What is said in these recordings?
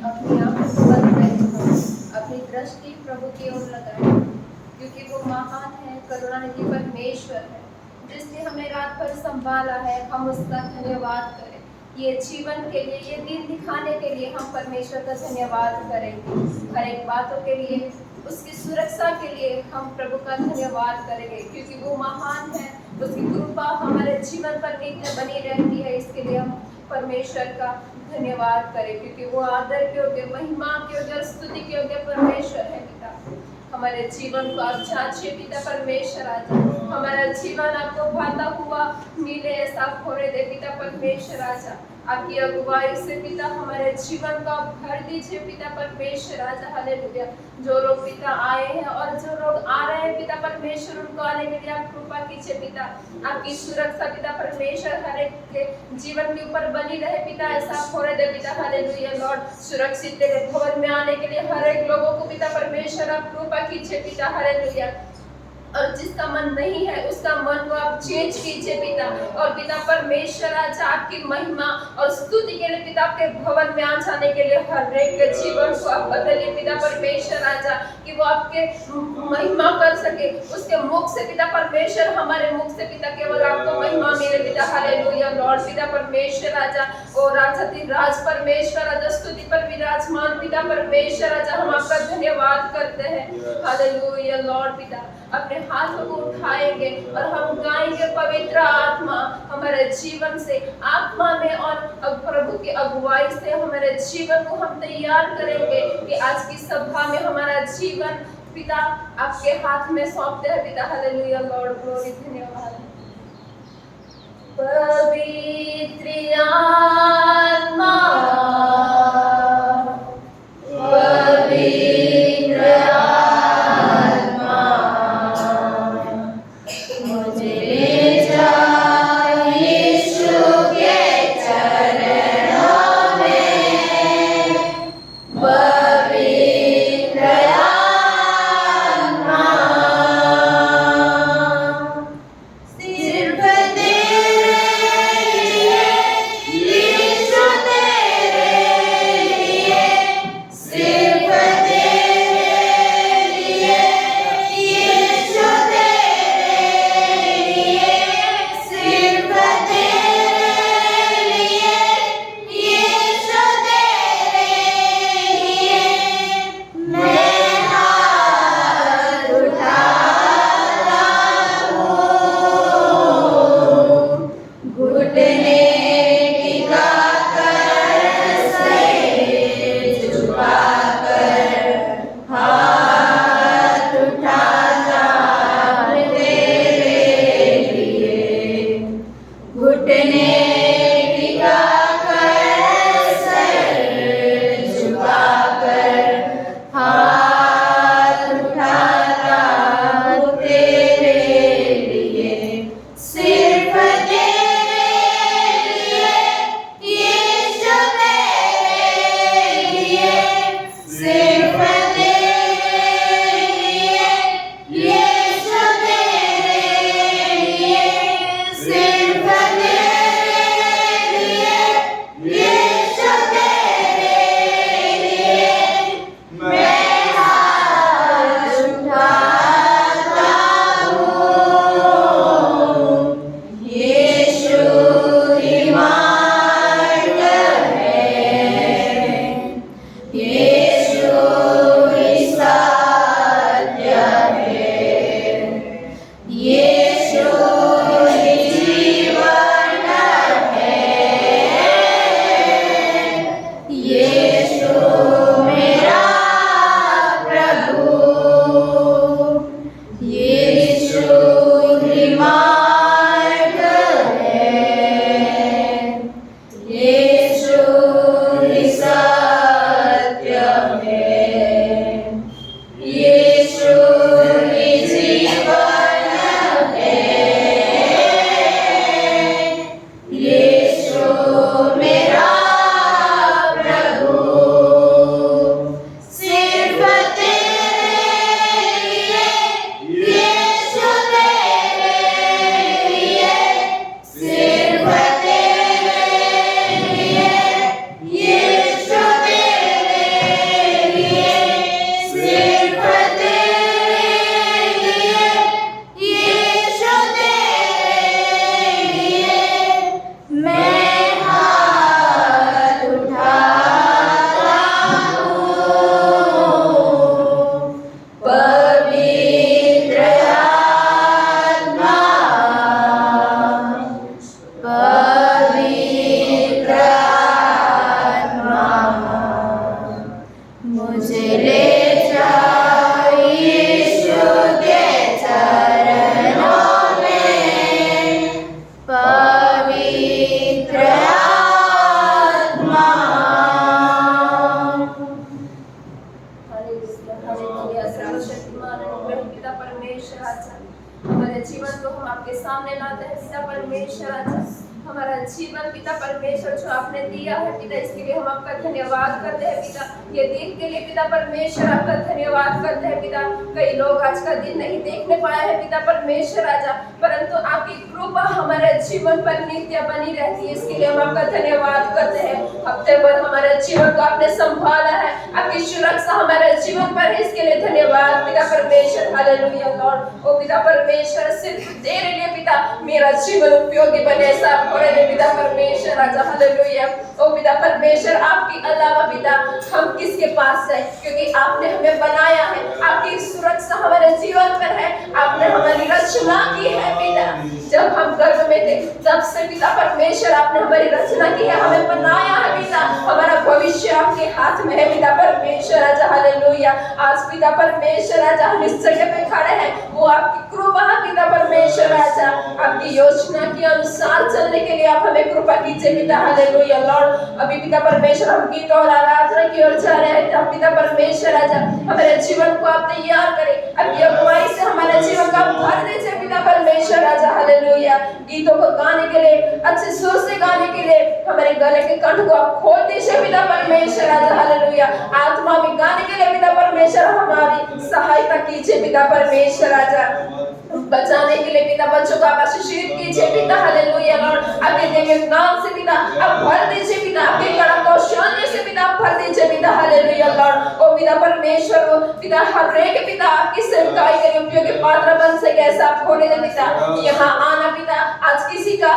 अपनी आंखों को बंद करें, अपनी दृष्टि प्रभु की ओर लगाएं, क्योंकि वो महान है, करुणानिधि परमेश्वर है, जिसने हमें रात भर संभाला है। हम उसका धन्यवाद करें। ये जीवन के लिए, ये दिन दिखाने के लिए हम परमेश्वर का धन्यवाद करेंगे। हर एक बातों के लिए, उसकी सुरक्षा के लिए हम प्रभु का धन्यवाद करेंगे, क्योंकि वो महान है। उसकी कृपा हमारे जीवन पर नित्य बनी रहती है। इसके लिए हम परमेश्वर का धन्यवाद करें, क्योंकि वो आदर के योग्य, महिमा के योग्य और स्तुति के योग्य परमेश्वर है। पिता, हमारे जीवन को आप जांचिए पिता परमेश्वर। आजा हमारा जीवन आपको भाता हुआ मिले, ऐसा होने दे पिता परमेश्वर। आजा आपकी अगुवाई से पिता हमारे जीवन को आप भर दीजिए पिता परमेश्वर। आजा हालेलुया। जो लोग पिता आए हैं और जो लोग आ रहे हैं पिता परमेश्वर, उनको आने के लिए आप कृपा कीजिए पिता। आपकी सुरक्षा पिता परमेश्वर हर एक के जीवन के ऊपर बनी रहे पिता, ऐसा होने दे पिता हालेलुया। लॉर्ड, सुरक्षित तेरे भवन में आने के लिए हर एक लोगों को पिता परमेश्वर आप कृपा कीजिए पिता हालेलुया। और जिसका मन नहीं है उसका मन को आप चेंज कीजिए पिता। और पिता परमेश्वर आज आपकी महिमा और स्तुति के लिए पिता आपके भवन में आ जाने के लिए हर एक के जीवन को आप बदलिए पिता परमेश्वर। आजा कि वो आपके महिमा कर सके, उसके मुख से पिता परमेश्वर, हमारे मुख से पिता केवल आपको महिमा मिले पिता हालेलुया। लॉर्ड पिता परमेश्वर आजा, ओ राजा राज परमेश्वर आजा, स्तुति पर विराजमान पिता परमेश्वर आजा, हम आपका धन्यवाद करते हैं हालेलुया। लॉर्ड पिता अपने हाथों को उठाएंगे और हम गाएंगे, पवित्र आत्मा हमारे जीवन से, आत्मा में और प्रभु की अगुवाई से हमारे जीवन को हम तैयार करेंगे कि आज की सभा में हमारा जीवन पिता आपके हाथ में सौंपते हैं पिता हालेलुया। लॉर्ड ग्लोरी, धन्यवाद। पवित्र आत्मा, पवित्र आत्मा, मुझे ले जा यीशु के चरणों में। पवित्र आत्मा, सिर्फ तेरे लिए परमेश्वर जो आपने दिया है पिता, इसके लिए हम आपका धन्यवाद करते हैं पिता। ये दिन के लिए पिता परमेश्वर आपका धन्यवाद करते हैं पिता। कई लोग आज का दिन नहीं देखने पाए हैं पिता परमेश्वर राजा, परंतु आपकी कृपा हमारे जीवन पर नित्य बनी रहती है, इसके लिए हम आपका धन्यवाद करते हैं। हफ्ते भर हमारे जीवन को आपने संभाला है, आपकी सुरक्षा हमारे जीवन पर है, इसके लिए धन्यवाद पिता परमेश्वर। Hallelujah Lord. ओ पिता परमेश्वर, सिर्फ तेरे लिए पिता मेरा जीवन उपयोगी बने, ऐसा होने दे पिता परमेश्वर राजा। हालेलुया। ओ पिता परमेश्वर, आपके अलावा पिता हम किसके पास जाए, क्योंकि आपने हमें बनाया है, आपकी सुरक्षा हमारे जीवन पर है, आपने हमारी रचना की है पिता। जब हम गर्भ में थे तब से पिता परमेश्वर आपने हमारी रचना की है, हमें बनाया है पिता। हमारा भविष्य आपके हाथ में है पिता परमेश्वर राजा। हालेलुया। आज पिता परमेश्वर राजा हम इस जगह पे खड़े हैं, वो आपकी कृपा पिता परमेश्वर राजा। आपकी योजना के अनुसार चलने के लिए आप हमें कृपा कीजिए पिता। Hallelujah Lord. अभी पिता परमेश्वर हम गीत और आराधना की ओर जा रहे हैं पिता परमेश्वर राजा। हमारे जीवन को आप तैयार करें, आपकी अगुवाई से हमारे जीवन का भर दीजिए पिता परमेश्वर राजा। हालेलुया। गीतों को गाने के लिए, अच्छे सुर से गाने के लिए हमारे गले के कंठ को आप खोल दीजिए पिता परमेश्वर राजा। हालेलुया। आत्मा में गाने के लिए पिता परमेश्वर हमारी सहायता कीजिए पिता परमेश्वर राजा। बचाने के लिए पिता बच्चों को आप आशीषित कीजिए पिता। Hallelujah Lord. आपके दिव्य नाम से पिता आप भर दीजिए पिता, आपके कड़ा कौशल्य से पिता आप भर दीजिए पिता। Hallelujah Lord. ओ पिता परमेश्वर, वो पिता हर एक पिता आपकी सेवकाई के उपयोगी पात्र बन सके, ऐसा आप होने दे पिता। यहाँ आना पिता आज किसी का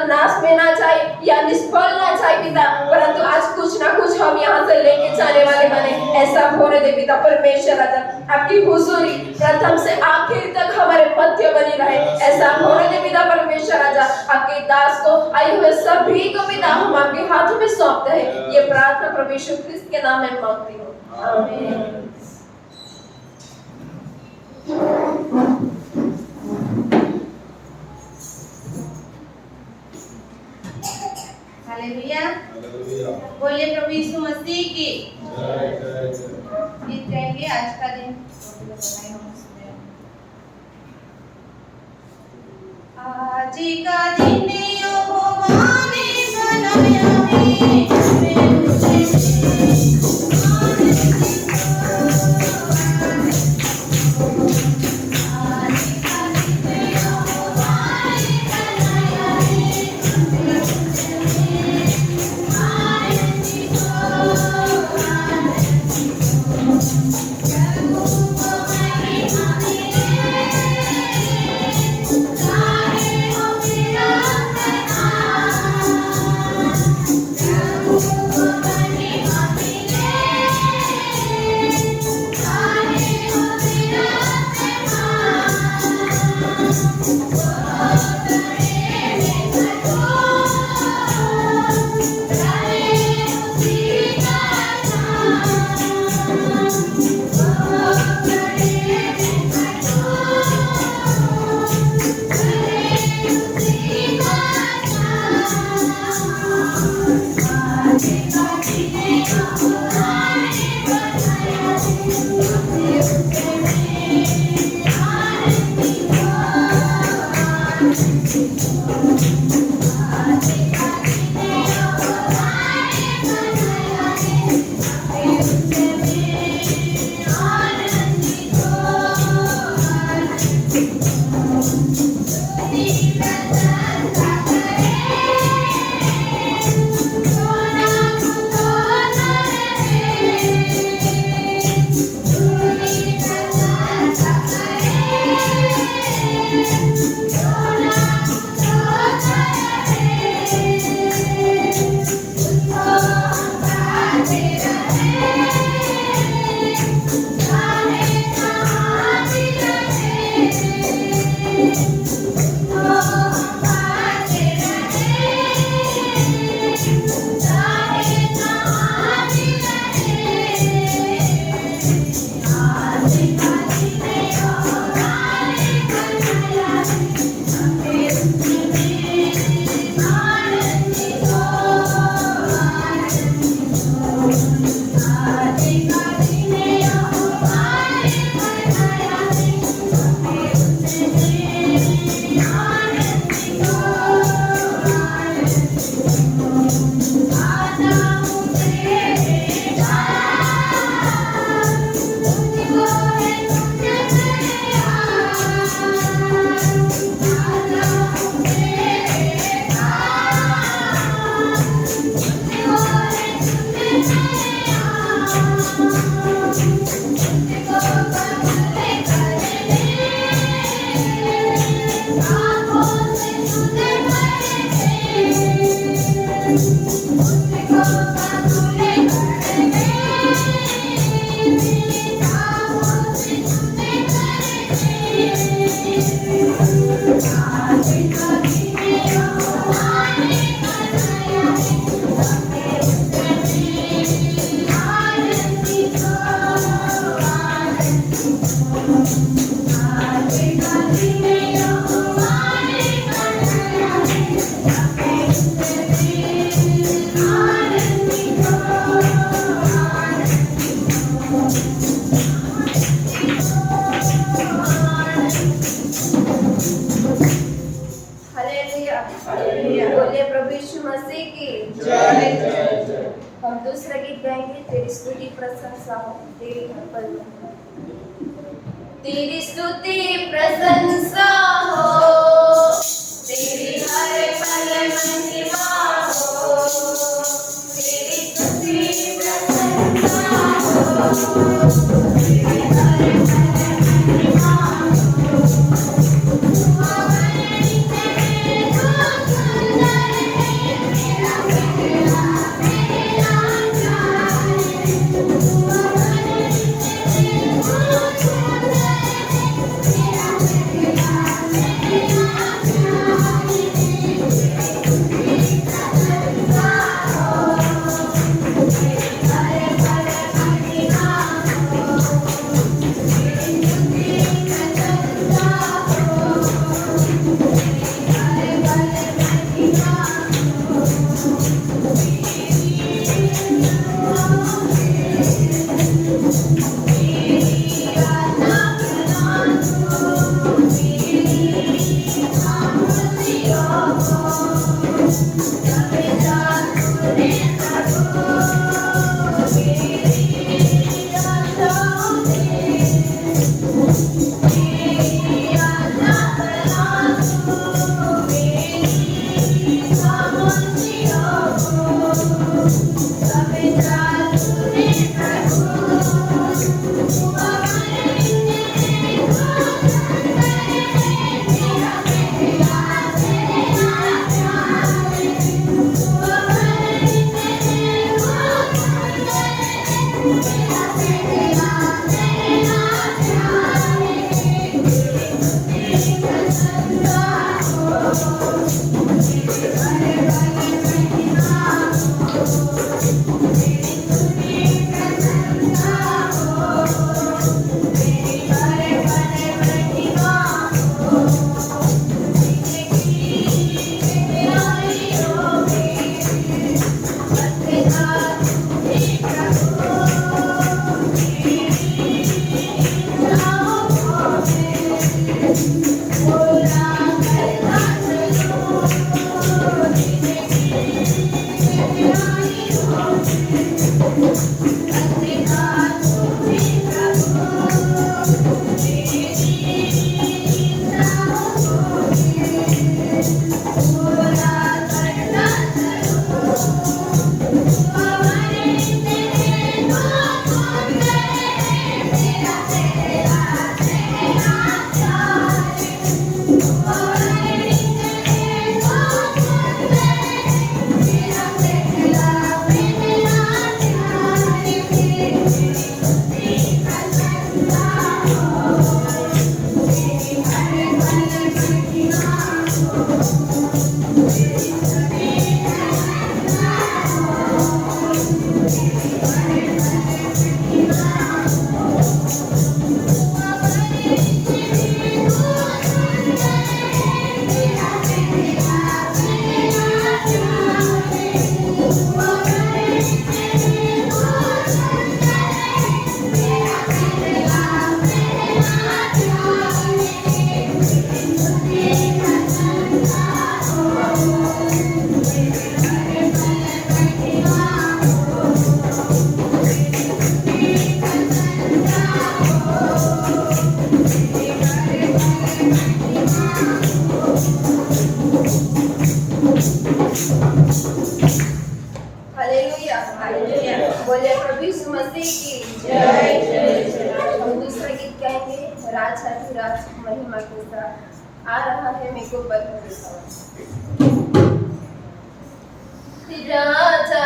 नाश में ना जाए या निष्फल ना जाए पिता, परंतु आज कुछ ना कुछ हम यहाँ से लेके जाने वाले बने, ऐसा होने दे पिता परमेश्वर राजा। आपकी हुजूरी प्रथम से आखिर तक हमारे मध्य बनी रहे, ऐसा होने दे पिता परमेश्वर राजा। आपके दास को आए हुए सभी को पिता हम आपके हाथों में सौंपते हैं। ये प्रार्थना प्रभु यीशु ख्रिस्त के नाम में मांगती हूँ, आमीन। हालेलुया। बोलिए प्रभु यीशु मसीह की गीत गाएंगे आज का दिन। आज का दिन यहोवा ने बनाया है, मैं की जय जय जय। हम दूसरा गीत गाएंगे, तेरी स्तुति प्रशंसा हो तेरी हर पल में। तेरी स्तुति प्रशंसा हो, तेरी हर पल महिमा हो, तेरी स्तुति प्रशंसा हो, तेरी हर पल महिमा हो। तू अगणित है, तू सुंदर है, मेरा पहला प्यार है। तू अगणित है, तू सुंदर है, मेरा पहला प्यार बोले प्रभु यीशु मसीह की जय जय जय। हम दूसरा गीत गाएंगे, राज महिमा के साथ आ रहा है मेरे को पद के साथ।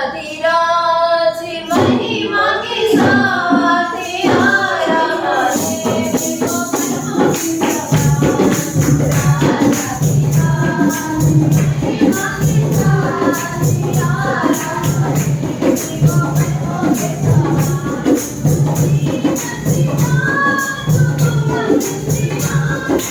राजाधिराज महिमा के साथ आ रहा है मेरे को पद के साथ। राजाधिराज महिमा के साथ आ रहा है मेरे को पद के साथ।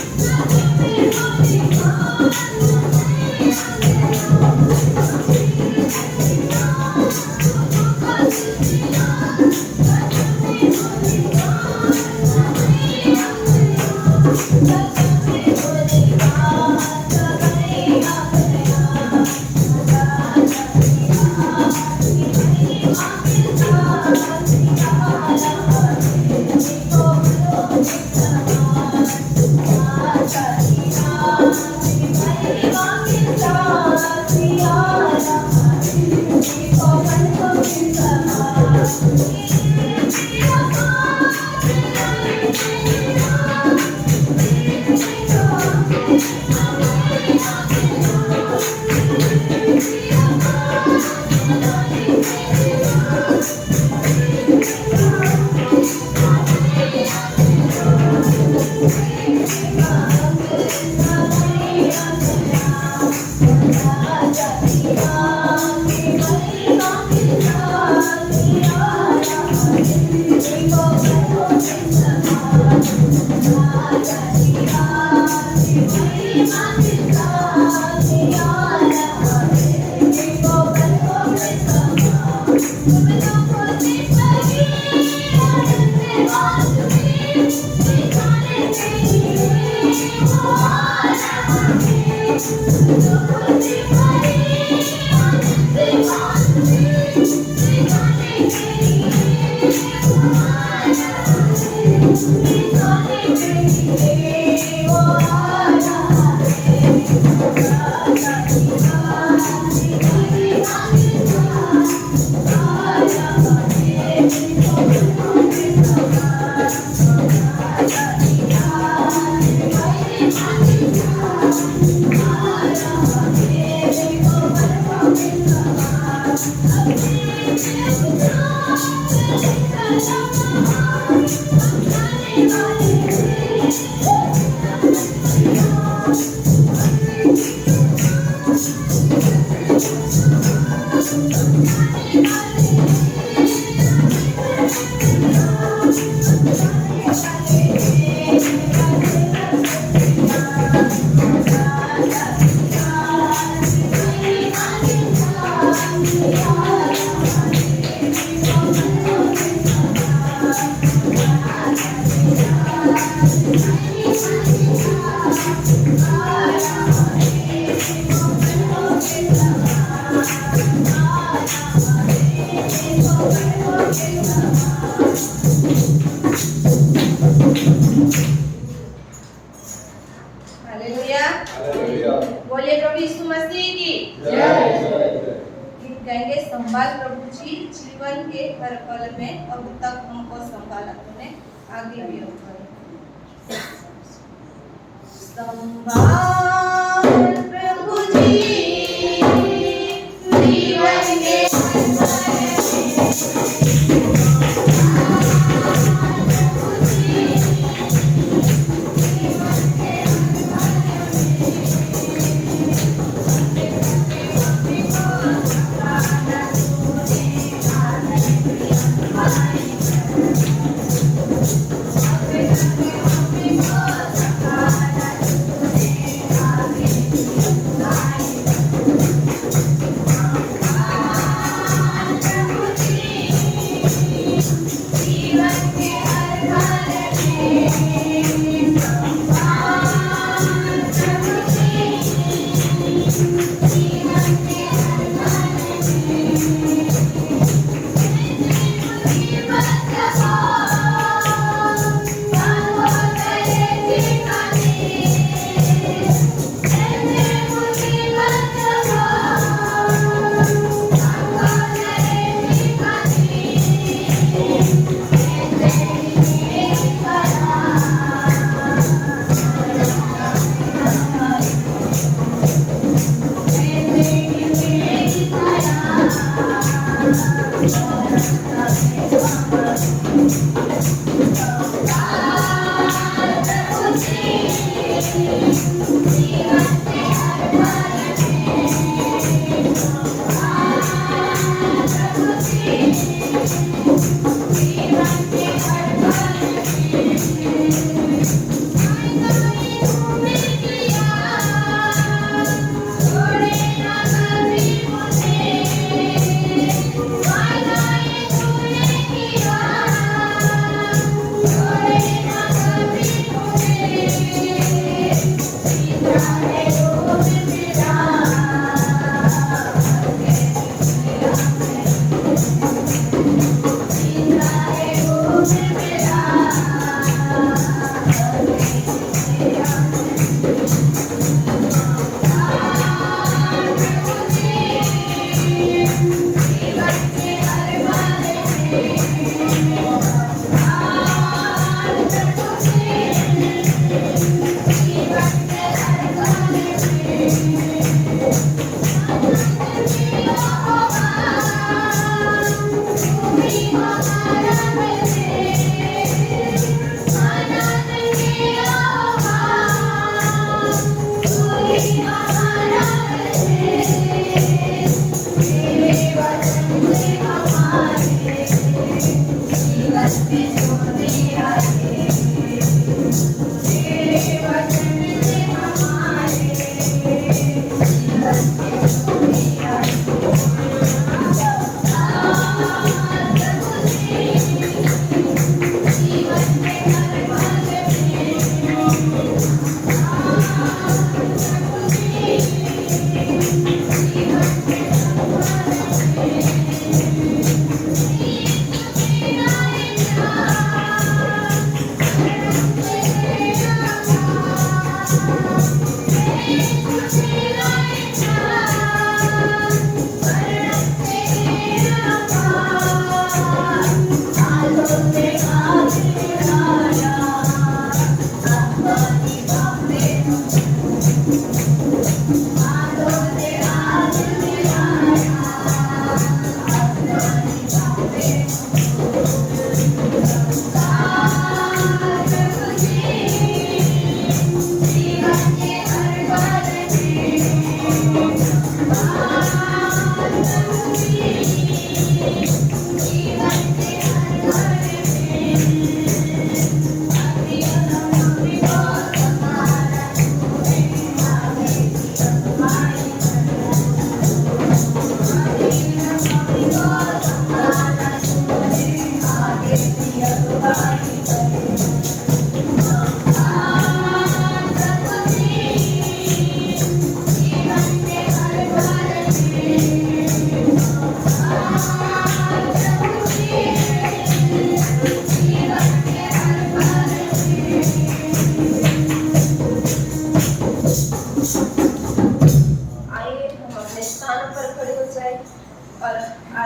हालेलुया। हालेलुया। बोलिए प्रभु यीशु मसीह की जय जय जय। गीत गाएंगे संभाल प्रभु जी जीवन के हर पल में अब तक हमको संभाला तूने आगे भी संभाल प्रभु जी जीवन के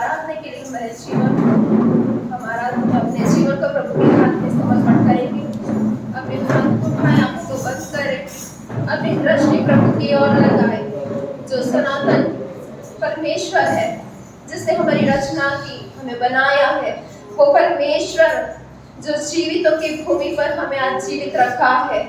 आराधना के लिए हमारे अपने जीवन को प्रभु के हाथ में समर्पण करेंगे। अपने हाथ को उठाएं, आंखों को बंद करें, अपनी दृष्टि प्रभु की ओर लगाएं, जो सनातन परमेश्वर है, जिसने हमारी रचना की, हमें बनाया है। वो परमेश्वर जो जीवितों की भूमि पर हमें आज जीवित रखा है,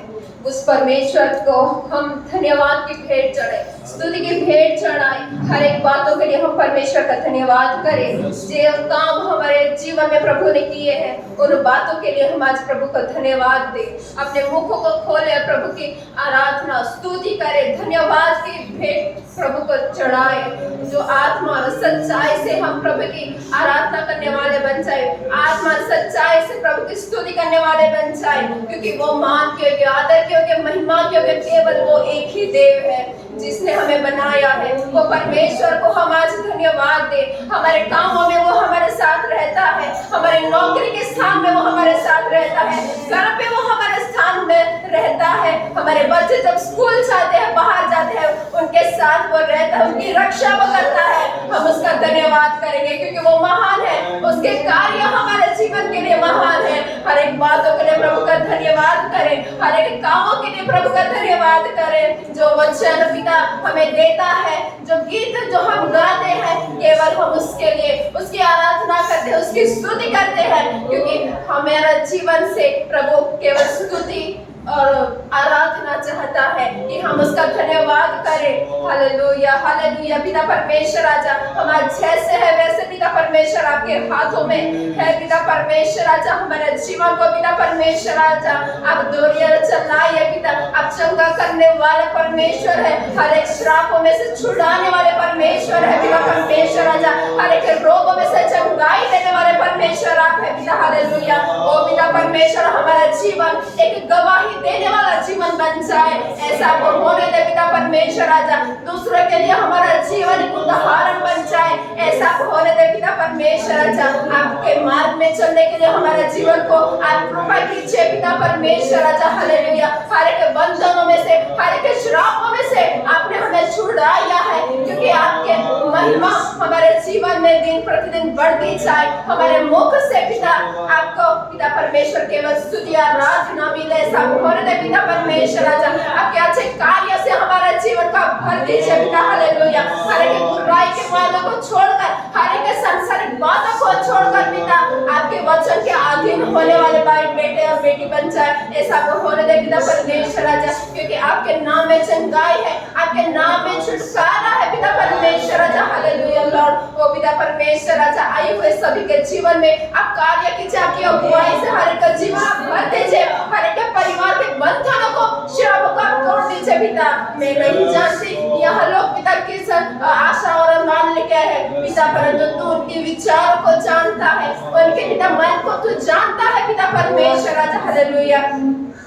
उस परमेश्वर को हम धन्यवाद की भेंट चढ़ाएं, स्तुति की भेंट चढ़ाएं। हर एक बातों के लिए हम परमेश्वर का धन्यवाद करें। जो काम हमारे जीवन में प्रभु ने किए हैं, उन बातों के लिए हम आज प्रभु को धन्यवाद दें। अपने मुखों को खोले, प्रभु की आराधना स्तुति करें, धन्यवाद की भेंट प्रभु को चढ़ाएं। जो आत्मा और सच्चाई से हम प्रभु की आराधना करने वाले बन जाए, आत्मा सच्चाई से प्रभु की स्तुति करने वाले बन जाए, क्योंकि वो मान के योग्य, आदर के योग्य, महिमा के योग्य केवल वो एक ही देव है जिसने हमें बनाया है। वो परमेश्वर को हम आज धन्यवाद दें। हमारे कामों में वो हमारे साथ रहता है, हमारे नौकरी के स्थान में वो हमारे साथ रहता है, घर पे वो हमारे स्थान में रहता है। हमारे बच्चे जब स्कूल जाते हैं, बाहर जाते हैं, उनके साथ वो रहता है, उनकी रक्षा वो करता है। हम उसका धन्यवाद करेंगे क्योंकि वो महान है, उसके कार्य हमारे जीवन के लिए महान है। हर एक बातों के लिए प्रभु का धन्यवाद करें, हर एक कामों के लिए प्रभु का धन्यवाद करें। जो वचन पिता हमें देता है, जो गीत जो हम गाते हैं, केवल हम उसके लिए उसकी आराधना करते हैं, उसकी स्तुति करते हैं, क्योंकि हमारा जीवन से प्रभु केवल स्तुति और आराधना चाहता है कि हम उसका धन्यवाद करें। Hallelujah, hallelujah. पिता परमेश्वर राजा, हम आज जैसे है वैसे पिता परमेश्वर आपके हाथों में है। पिता परमेश्वर राजा, हमारे जीवन को पिता परमेश्वर राजा आप दोरिया चलाइए। पिता आप चंगा करने वाले परमेश्वर है, हर एक श्रापों में से छुड़ाने वाले परमेश्वर है। पिता परमेश्वर राजा, हर एक रोगों में से चंगाई देने वाले परमेश्वर आप है। पिता हालेलुया। ओ पिता परमेश्वर, हमारा जीवन एक गवाही देने वाला जीवन बन जाए, ऐसा वो होने दे पिता परमेश्वर राजा। दूसरों के लिए हमारा जीवन एक उदाहरण बन जाए, ऐसा होने दे पिता परमेश्वर राजा। आपके मार्ग में चलने के लिए हमारे जीवन को आप कृपा कीजिए पिता परमेश्वर राजा। हालेलुया। हर एक बंधनों में से, हर एक श्रापों में से आपने हमें छुड़ाया है, क्योंकि आपके महिमा हमारे जीवन में दिन प्रतिदिन बढ़ती जाए। हमारे मुख से पिता आपको पिता परमेश्वर केवल स्तुति आराधना मिले, ऐसा होने दे पिता परमेश्वर राजा। आपके अच्छे कार्य से हमारा जीवन का भर दीजिए पिता। हालेलुया। हर एक बुराई के बातों को छोड़कर, हर एक सांसारिक बातों को छोड़कर पिता आपके वचन के अधीन होने वाले भाई बेटे और बेटी बन जाए, ऐसा होने दे पिता परमेश्वर राजा। क्योंकि आपके नाम में चंगाई है, आपके नाम में छुटकारा है पिता परमेश्वर राजा। Hallelujah Lord. ओ पिता परमेश्वर राजा, आए हुए सभी के जीवन में आप कार्य कीजिए, आपकी अगुवाई से हर एक जीवन आप भर दीजिए, हर एक परिवार के बंधनों को श्रापों को तोड़ दीजिए पिता। मैं नहीं जानती यह लोग पिता किस आशा और अरमान लेके आए हैं पिता, परंतु तू उनके विचारों को जानता है, उनके पिता मन को तू जानता है पिता परमेश्वर राजा। हालेलुया।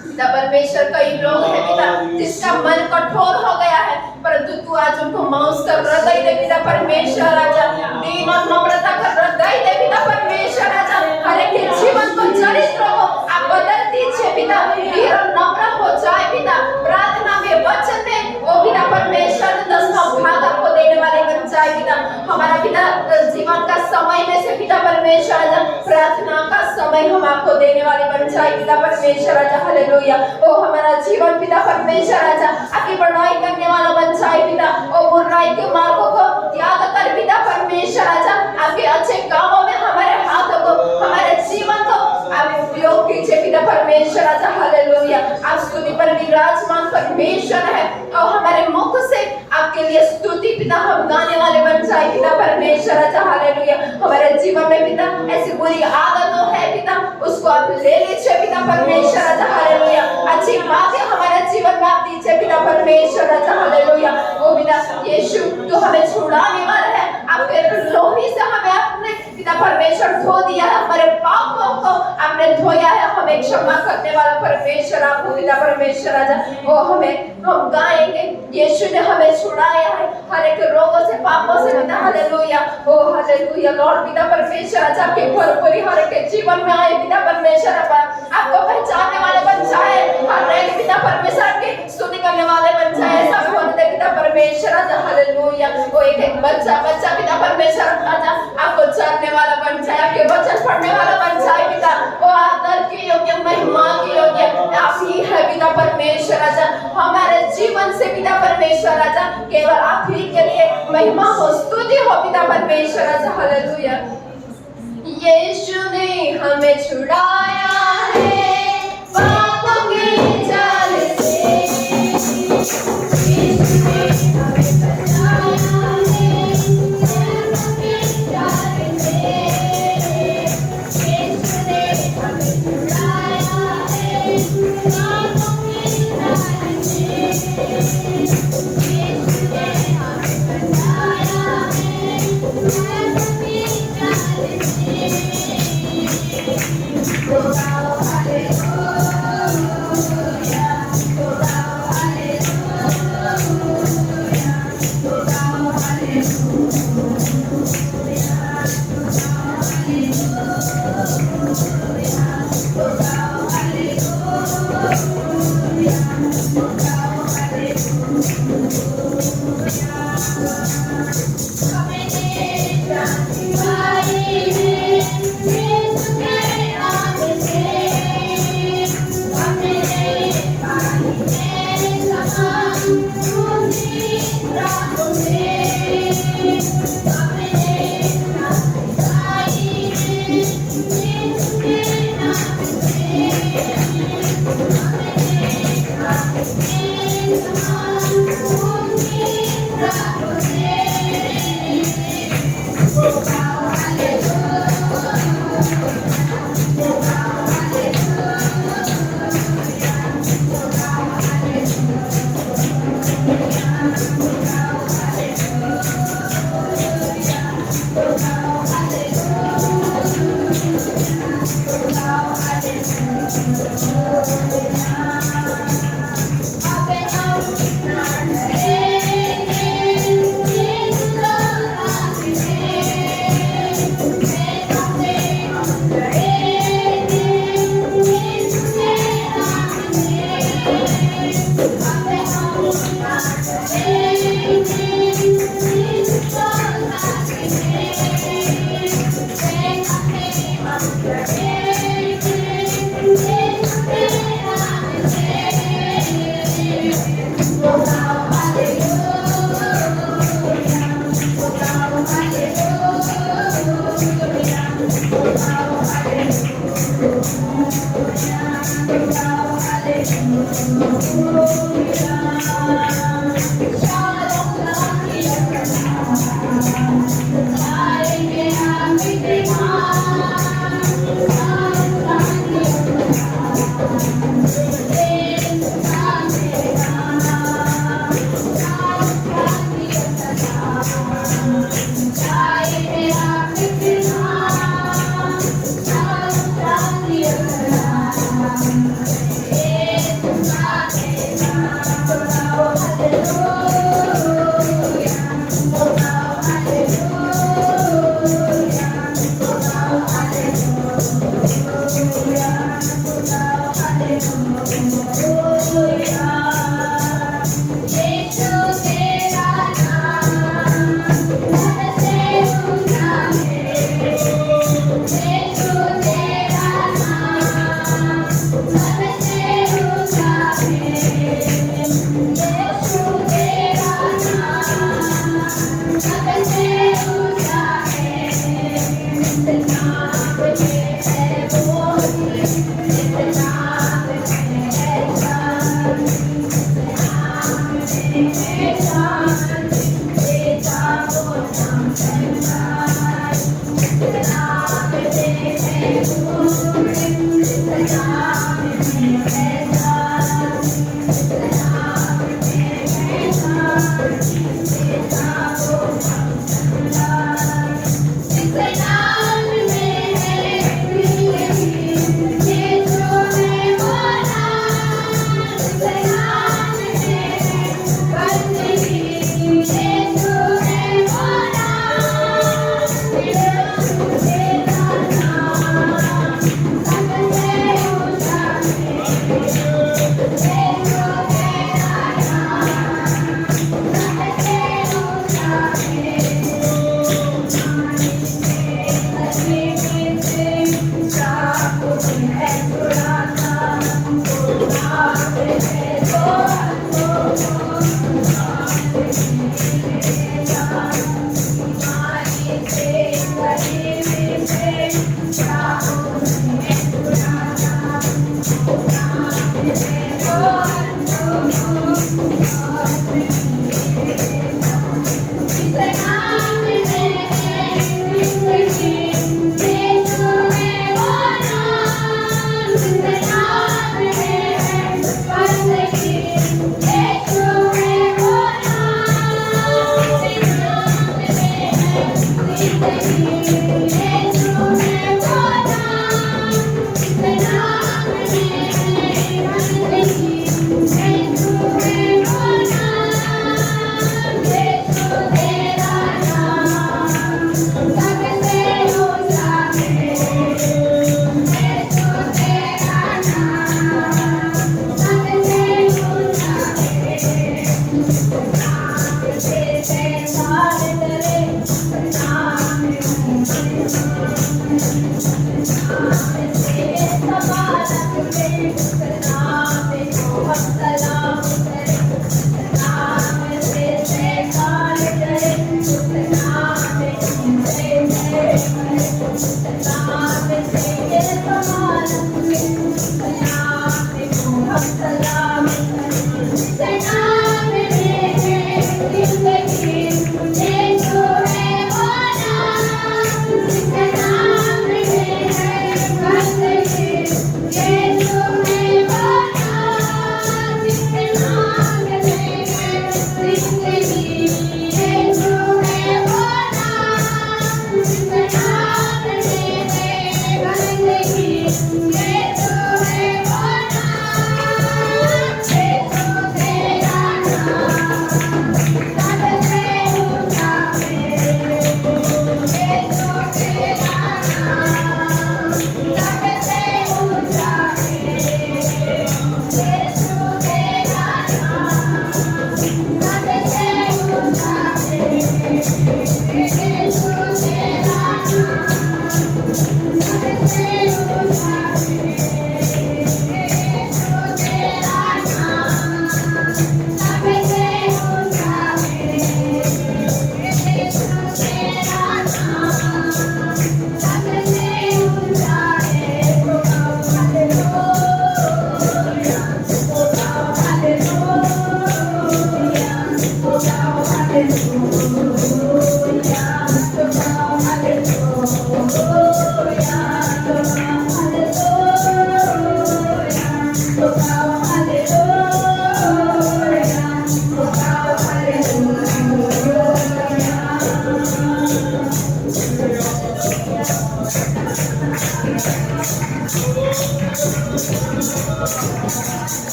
पिता परमेश्वर, कई लोग हैं पिता जिसका मन कठोर हो गया है, परंतु तू आज उनको मांस का हृदय दे पिता परमेश्वर राजा। दीन और नम्रता का हृदय दे पिता परमेश्वर राजा। हर एक जीवन को, चरित्र को आप बदल दीजिए पिता, धीर और नम्र हो जाए पिता। प्रार्थना में, वचन में वो पिता परमेश्वर 10वां भाग आपको देने वाले बन जाए पिता। हमारा पिता जीवन का समय में से पिता परमेश्वर राजा प्रार्थना का समय हम आपको देने वाले बन जाए पिता परमेश्वर राजा। हालेलुया। ओ हमारा जीवन पिता परमेश्वर राजा आपकी बड़ाई करने वाला बन जाए पिता। ओ बुराई के मार्गों को त्याग कर पिता परमेश्वर राजा आपके अच्छे कामों में हमारे हाथों को, हमारे जीवन को आप उपयोग कीजिए पिता परमेश्वर राजा। हालेलुया। आप स्तुति पर विराजमान परमेश्वर है, और हमारे मुख से आपके लिए स्तुति पिता हम गाने वाले बन जाए पिता परमेश्वर राजा। हालेलुया। हमारे जीवन में पिता ऐसी बुरी आदतों है पिता, उसको आप ले लीजिए पिता परमेश्वर राजा। हालेलुया। अच्छी बातें हमारे जीवन में आप दीजिए पिता परमेश्वर राजा। हालेलुया। ओ पिता यीशु, तो हमें छुड़ाने वाला है, आपके लोही से हमें अपने पिता परमेश्वर धो दिया है, हमारे पापों को आपने धोया है, हमें क्षमा करने वाला परमेश्वर आपको पिता परमेश्वर राजा। वो हम गाएंगे, यीशु ने हमें छुड़ाया है हर एक रोगों से, पापों से पिता। हालेलुया। ओ हालेलुया लॉर्ड। पिता परमेश्वर राजा आपकी भरपूरी हर एक जीवन में आए पिता परमेश्वर। आपको पहचानने वाले बन जाए, हर एक पिता परमेश्वर की स्तुति करने वाले बन जाए। सब बोलते पिता परमेश्वर राजा हालेलुया। वो एक एक बच्चा पिता परमेश्वर राजा आपको जानने वाला बन जाए, आपके वचन पढ़ने वाला बन जाए पिता। वो आदर की योग्य, महिमा की योग्य आप ही है पिता परमेश्वर राजा। हमारे जीवन से पिता परमेश्वर राजा केवल आप ही के लिए महिमा हो, स्तुति हो पिता परमेश्वर राजा हालेलुया। यीशु ने हमें छुड़ाया है पापों के जाल से, यीशु ने हमें बचाया है पापों के जाल से, यीशु ने हमें छुड़ाया है पापों के जाल से, यीशु ने हमें बचाया है पापों के जाल से। Go out, hallelujah. Go out, hallelujah. Go out, hallelujah. Go out,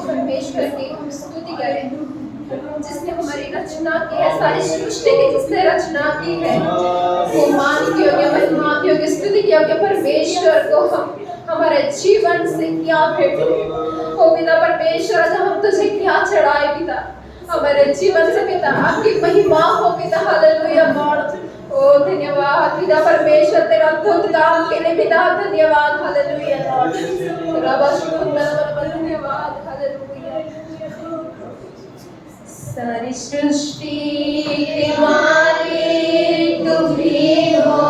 परमेश्वर की हम स्तुति करें जिसने हमारी रचना की है, सारी सृष्टि की जिसने रचना की है, वो मान की योग्य, महिमा की योग्य, स्तुति की योग्य परमेश्वर को हम हमारे जीवन से क्या भेंटे ओ पिता परमेश्वर, आज हम तुझे क्या चढ़ाए पिता, हमारे जीवन से पिता आपकी महिमा हो पिता। हालेलुया लॉर्ड, ओ धन्यवाद पिता परमेश्वर तेरा अद्भुत काम के लिए पिता, धन्यवाद। हालेलुया लॉर्ड, तेरा बस धन्यवाद। हालेलुया। सारी सृष्टि के मालिक तुम ही हो,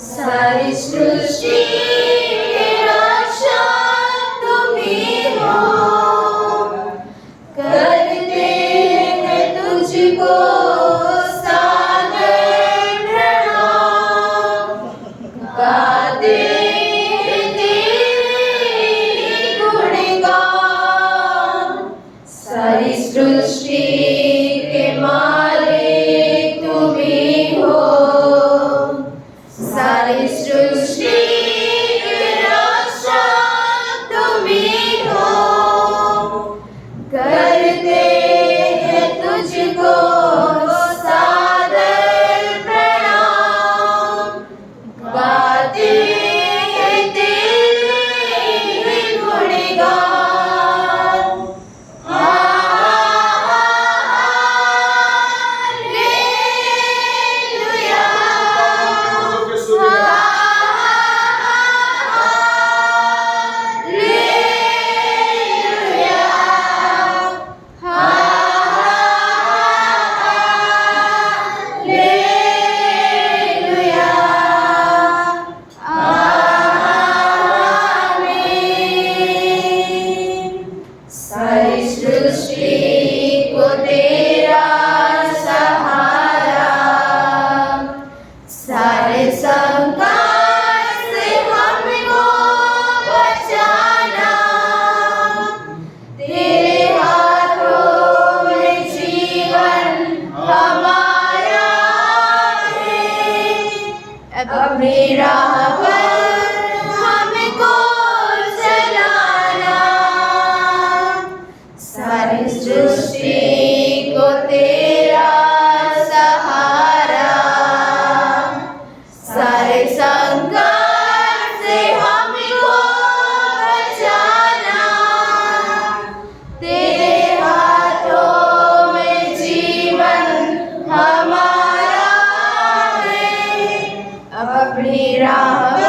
सारी सृष्टि के रक्षक तुम ही हो, करते हैं तुझको सादर प्रणाम, गाते हैं तेरे गुणगान। सारी सृष्टि के मालिक तुम ही हो, सारी सृष्टि के रक्षक तुम ही हो, करते हैं तुझको सादर प्रणाम, गाते हैं तेरे गुणगान। सारी सृष्टि को तेरा सहारा, सारे संकट से हमको बचाना, तेरे हाथों में जीवन हमारा है, अपनी राह पर हमको चलाना। सारी सृष्टि को तेरा सहारा, सारे संकट से हमको बचाना, तेरे हाथों में जीवन हमारा है, अपनी राह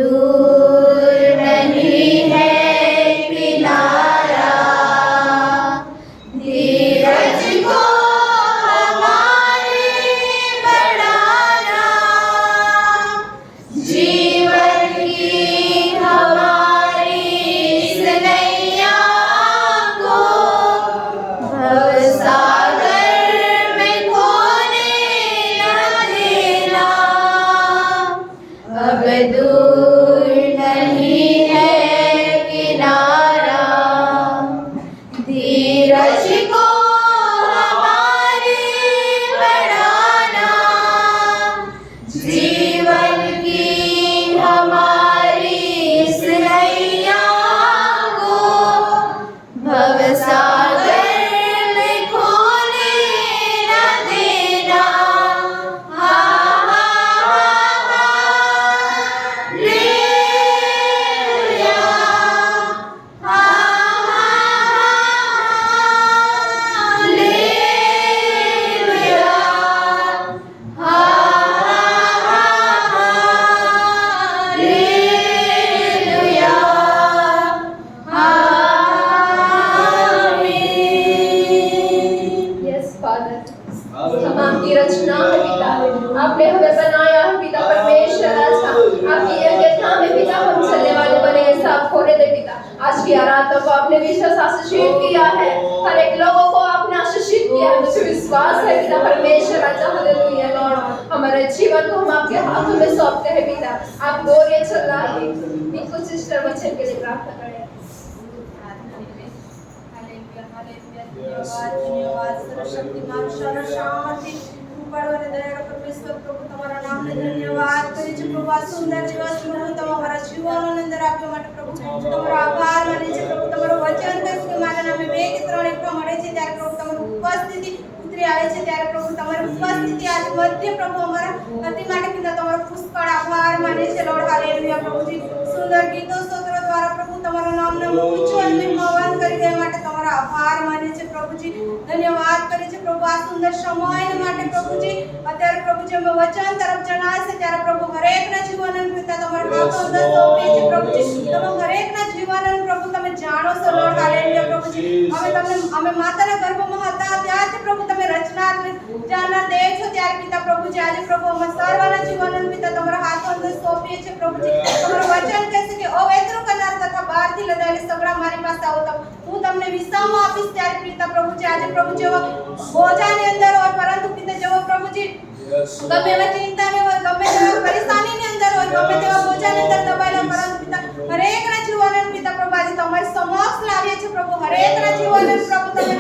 दूर नहीं है किनारा, धीरज को हमारे बढ़ाना, जीवन की हमारी इस नैया को भवसागर में खोने न देना। अब दूर नहीं है किनारा, धीरज को हमारे बढ़ाना, जीवन की हमारी इस नैया को भवसागर में खोने न देना। Yes, Father. हम आपकी रचना है पिता, आपने हमें बनाया है पिता परमेश्वर। आपकी यज्ञता में पिता हम चलने वाले बने, ऐसा आप होने दे पिता। आज की आराधना को आपने विशेष आशीषित किया है, हर एक लोगों को आपने आशीषित किया है। मुझे विश्वास है पिता परमेश्वर। हालेलुया लॉर्ड, हमारे जीवन को हम आपके हाथों में सौंपते हैं पिता। आप गौरव चलाइए। बिल्कुल सिस्टर वचन के लिए प्रार्थना करें। धन्यवाद धन्यवाद सर्वशक्तिमान सर्वशांति परवाने दयाळु परमेश्वर प्रभु તમારા નામને ધન્યવાદ કરી છે પ્રભુ। આ સુંદર દિવસ પ્રભુ તમારા જીવનની અંદર આપ્યો માટે પ્રભુ તમારો આભાર માની છે પ્રભુ। તમારો વચન કહ્યું કે મારા નામે બે કે ત્રણ એકઠા મળે છે ત્યારે પ્રભુ તમારી ઉપસ્થિતિ ઉતરી આવે છે, ત્યારે પ્રભુ તમારી ઉપસ્થિતિ આજ મધ્ય પ્રભુ અમારા અતિ માટે પિતા તમારો પુષ્કળ આભાર માને છે લૉર્ડ। હાલેલુયા પ્રભુજી, સુંદર ગીતો સ્તોત્રો દ્વારા પ્રભુ તમારા નામને ઊંચું અને મહાન કરી દેવા માટે તમારો આભાર માને છે પ્રભુજી। ધન્યવાદ કરે છે પ્રભુ આ સુંદર સમય માટે પ્રભુજી। અત્યારે પ્રભુજી અમે વચન તરફ જણાશે ત્યારે પ્રભુ હરેકના જીવન પિતા તમારા હાથો અંદર સોંપીએ છીએ પ્રભુજી। તમે હરેકના જીવન પ્રભુ તમે જાણો છો લૉર્ડ। હાલેલુયા પ્રભુજી, અમે માતાના ગર્ભમાં હતા ત્યારથી પ્રભુ તમે રચનાર જાણનાર દેવ છો, ત્યારે પિતા પ્રભુજી આજે પ્રભુ અમે સર્વના જીવન પિતા તમારા હાથો અંદર સોંપીએ છીએ પ્રભુજી। તમારું વચન કહેશે કે અવેતરો કરનાર તથા બહારથી લદાયેલી સગડા મારી પાસે આવો તો હું તમને વિસામો આપીશ, ત્યારે પિતા પ્રભુજી આજે પ્રભુ જેવો બોજાની અંદર હોય પરંતુ પિતા જેવો પ્રભુજી ગમે એવા ચિંતાની હોય, ગમે તેવા પરેશાનીની અંદર હોય, ગમે તેવા બોજાની અંદર દબાયેલા પરંતુ પિતા હરેકના જીવન પિતા પ્રભુ આજે તમારી સમક્ષ લાવીએ છીએ પ્રભુ। હરેકના જીવન પ્રભુ તમે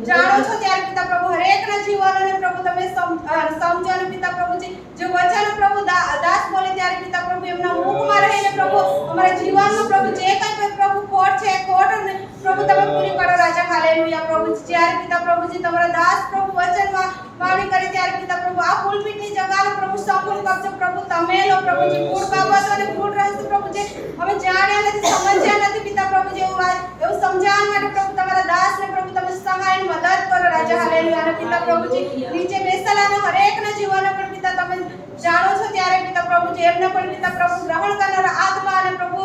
જાણો છો, ત્યારે પિતા પ્રભુ હરેકના જીવનને પ્રભુ તમે સમજો અને પિતા પ્રભુજી જે વચન પ્રભુ દાસ બોલે ત્યારે પિતા પ્રભુ એમના મુખમાં રહીને પ્રભુ અમારા જીવનમાં પ્રભુ જે કંઈ પ્રભુ ખોટ છે ખોટ પ્રભુ તમે પૂરી કરો રાજા। હાલેલુયા પ્રભુજી, જ્યારે પિતા પ્રભુજી તમારા દાસ પ્રભુ વચનમાં વાણી કરે ત્યારે પિતા પ્રભુ આ પુલપિટની જગાનો પ્રભુ સંપૂર્ણ કબજો પ્રભુ તમે લો પ્રભુજી। ગુણ બાબતો અને ગુણ રહસ્ય પ્રભુજી અમે જાણ્યા નથી, સમજ્યા નથી પિતા પ્રભુજી, એવું સમજાવવા માટે પ્રભુ તમારા દાસને પ્રભુ તમે સહાય મદદ કરો રાજા। હાલેલુયા અને પિતા પ્રભુજી નીચે બેસેલાના હરેકના જીવન પર પિતા તમે જાણો છો, ત્યારે પિતા પ્રભુજી એમને પણ પિતા પ્રભુ ગ્રહણ કરનારા આત્મા અને પ્રભુ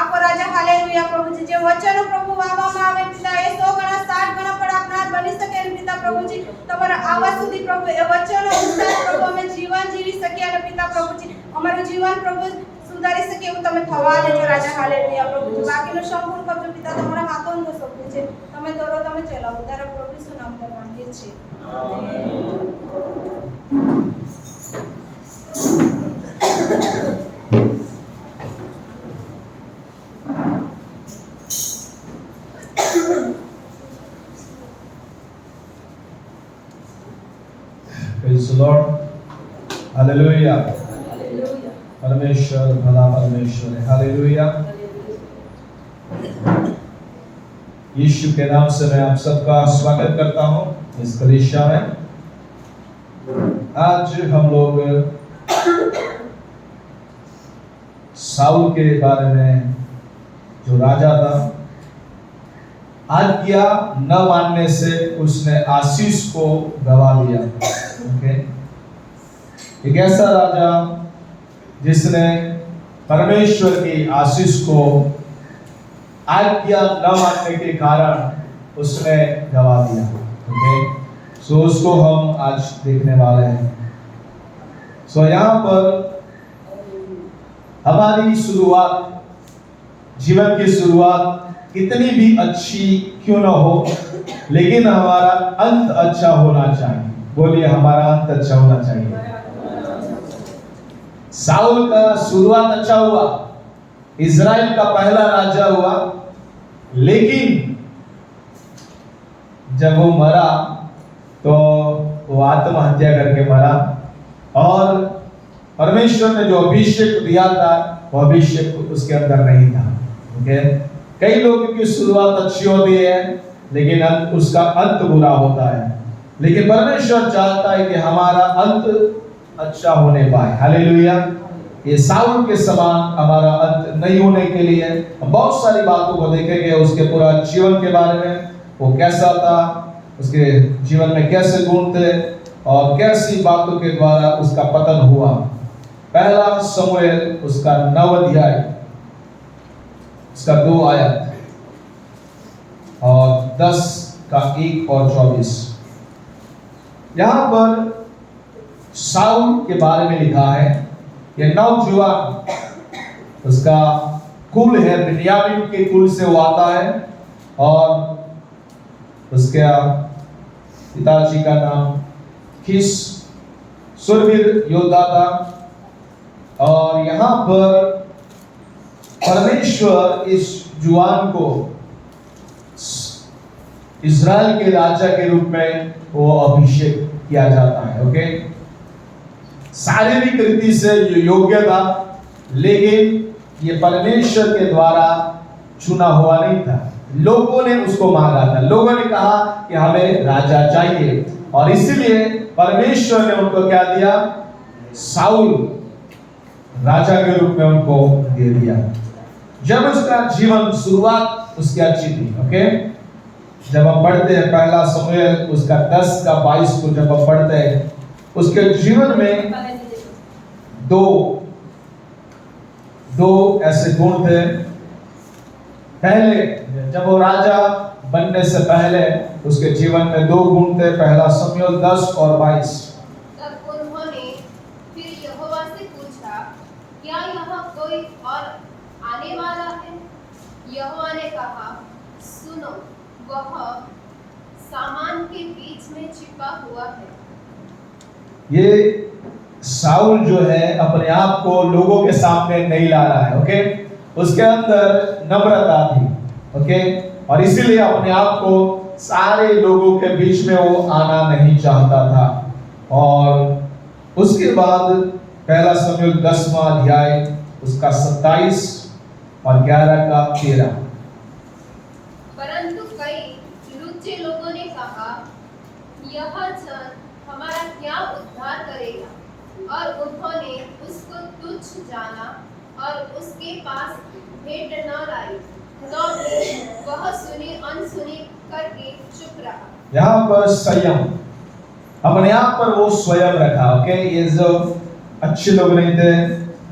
આપો રાજા। હાલેલુયા પ્રભુજી, જે વચનો પ્રભુ વાવવામાં આવે પિતા એ 100 ગણા 60 ગણા પણ આપનાર બની શકે અને પિતા પ્રભુજી તમારા આવા સુધી પ્રભુ એ વચનો અનુસાર પ્રભુ અમે જીવન જીવી શકીએ અને પિતા પ્રભુજી અમારું જીવન પ્રભુ સુધારી શકે એવું તમે થવા દેજો રાજા। હાલેલુયા પ્રભુજી, બાકીનો સંપૂર્ણ કબજો પિતા તમારા હાથો અંદર સોંપીએ છીએ, તમે દોરો તમે ચલાવો તારા પ્રભુ ઈસુ નામ પર માંગીએ છીએ, Praise the Lord. Hallelujah. परमेश्वर भला परमेश्वर है। हालेलुया। यीशु के नाम से मैं आप सबका स्वागत करता हूं इस कलीसिया में। आज हम लोग साउल के बारे में, जो राजा था, आज्ञा न मानने से उसने आशीष को गवा दिया। ओके, एक ऐसा राजा जिसने परमेश्वर की आशीष को आज्ञा न मानने के कारण उसने गवा दिया। ओके, सो उसको हम आज देखने वाले हैं। सो यहाँ पर हमारी शुरुआत, जीवन की शुरुआत कितनी भी अच्छी क्यों ना हो, लेकिन हमारा अंत अच्छा होना चाहिए। बोलिए, हमारा अंत अच्छा होना चाहिए। साउल का शुरुआत अच्छा हुआ, इज़राइल का पहला राजा हुआ, लेकिन जब वो मरा तो वो आत्महत्या करके मरा, और परमेश्वर ने जो अभिषेक दिया था वो अभिषेक उसके अंदर नहीं था। ओके, कई लोगों की शुरुआत अच्छी होती है लेकिन उसका अंत बुरा होता है, लेकिन परमेश्वर चाहता है कि हमारा अंत अच्छा होने पाए। हालेलुया। ये साउल के समान हमारा अंत नहीं होने के लिए बहुत सारी बातों को देखेंगे, उसके पूरा जीवन के बारे में, वो कैसा था, उसके जीवन में कैसे गुण थे और कैसी बातों के द्वारा उसका पतन हुआ। पहला शमूएल उसका 9 अध्याय उसका 2 आयत और 10 का 1 और 24। यहां पर साउल के बारे में लिखा है, यह नौजवान, उसका कुल है बिन्यामीन के कुल से वो आता है, और उसके पिताजी का नाम किस सुरवीर योद्धा था। और यहां पर परमेश्वर इस जुआन को इज़राइल के राजा के रूप में वो अभिषेक किया जाता है। ओके, शारीरिक रीति से ये योग्य था, लेकिन ये परमेश्वर के द्वारा चुना हुआ नहीं था। लोगों ने उसको मांगा था, लोगों ने कहा कि हमें राजा चाहिए, और इसीलिए परमेश्वर ने उनको क्या दिया, साउल राजा के रूप में उनको दे दिया। जब उसका जीवन शुरुआत उसकी अच्छी थी। ओके, जब हम पढ़ते हैं पहला शमूएल उसका 10 का 22 को जब हम पढ़ते हैं, उसके जीवन में दो ऐसे गुण थे। पहले जब वो राजा बनने से पहले उसके जीवन में 2 गुण थे। पहला शमूएल 10 और 22। तब उन्होंने फिर यहोवा से पूछा, क्या यहाँ कोई और आने वाला है? यहोवा ने कहा, सुनो, वह सामान के बीच में छिपा हुआ है। ये साउल जो है अपने आप को लोगों के सामने नहीं ला रहा है। ओके, उसके अंदर नम्रता थी। ओके, और इसीलिए अपने आप को सारे लोगों के बीच में वो आना नहीं चाहता था। और उसके बाद पहला शमूएल 10वां अध्याय उसका 27 और 11 का 13। परंतु कई लुच्चे लोगों ने कहा, यह जन हमारा क्या उद्धार करेगा? और उन्होंने उसको तुच्छ जाना और उसके पास भेंट न लाई, तो वह सुनी अनसुनी करके चुप रहा। यहाँ पर संयम, अपने आप पर वो स्वयं रखा। ओके, ये जो अच्छे लोग नहीं थे,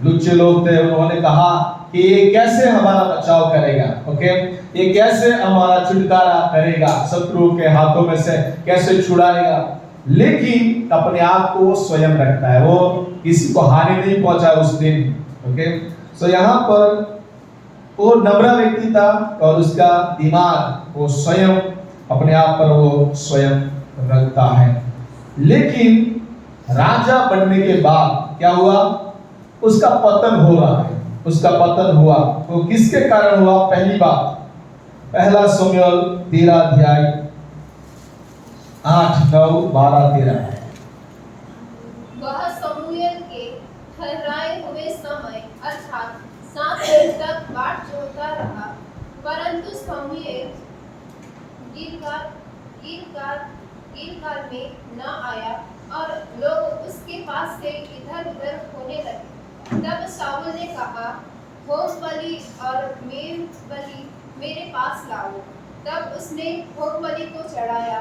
लुच्चे लोग थे, उन्होंने कहा कि ये कैसे हमारा बचाव करेगा। ओके, ये कैसे हमारा छुटकारा करेगा, शत्रुओं के हाथों में से कैसे छुड़ाएगा। लेकिन अपने आप को स्वयं रखता है, वो किसी को हानि नहीं पहुंचा उस दिन। ओके, सो यहाँ पर वो नम्र व्यक्ति था, और उसका दिमाग वो स्वयं अपने आप पर वो स्वयं रखता है। लेकिन राजा बनने के बाद क्या हुआ, उसका पतन हो रहा है। उसका पतन हुआ तो किसके कारण हुआ? पहली बात, पहला शमूएल 13 अध्याय 8, 9, 12, 13। वह शमूएल के ठहराए हुए समय अर्थात 7 दिन तक बाट जोहता रहा, परंतु शमूएल गिलगाल में न आया, और लोग उसके पास से इधर-उधर होने लगे। तब शाऊल ने कहा, होम बलि और मेल बलि मेरे पास लाओ। तब उसने होम बलि को चढ़ाया।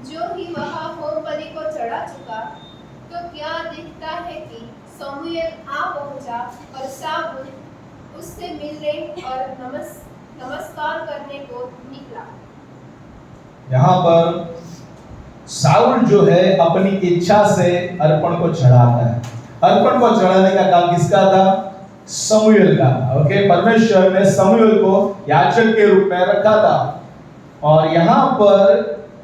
जो ही वह होम बलि को चढ़ा चुका, तो क्या दिखता है कि शमूएल आ पहुंचा और शाऊल उससे मिलने और नमस्कार करने को निकला। यहाँ पर साउल जो है अपनी इच्छा से अर्पण को चढ़ाता है। अर्पण को चढ़ाने का काम किसका था? शमूएल का। ओके, परमेश्वर ने शमूएल को याजक के रूप में रखा था। और यहाँ पर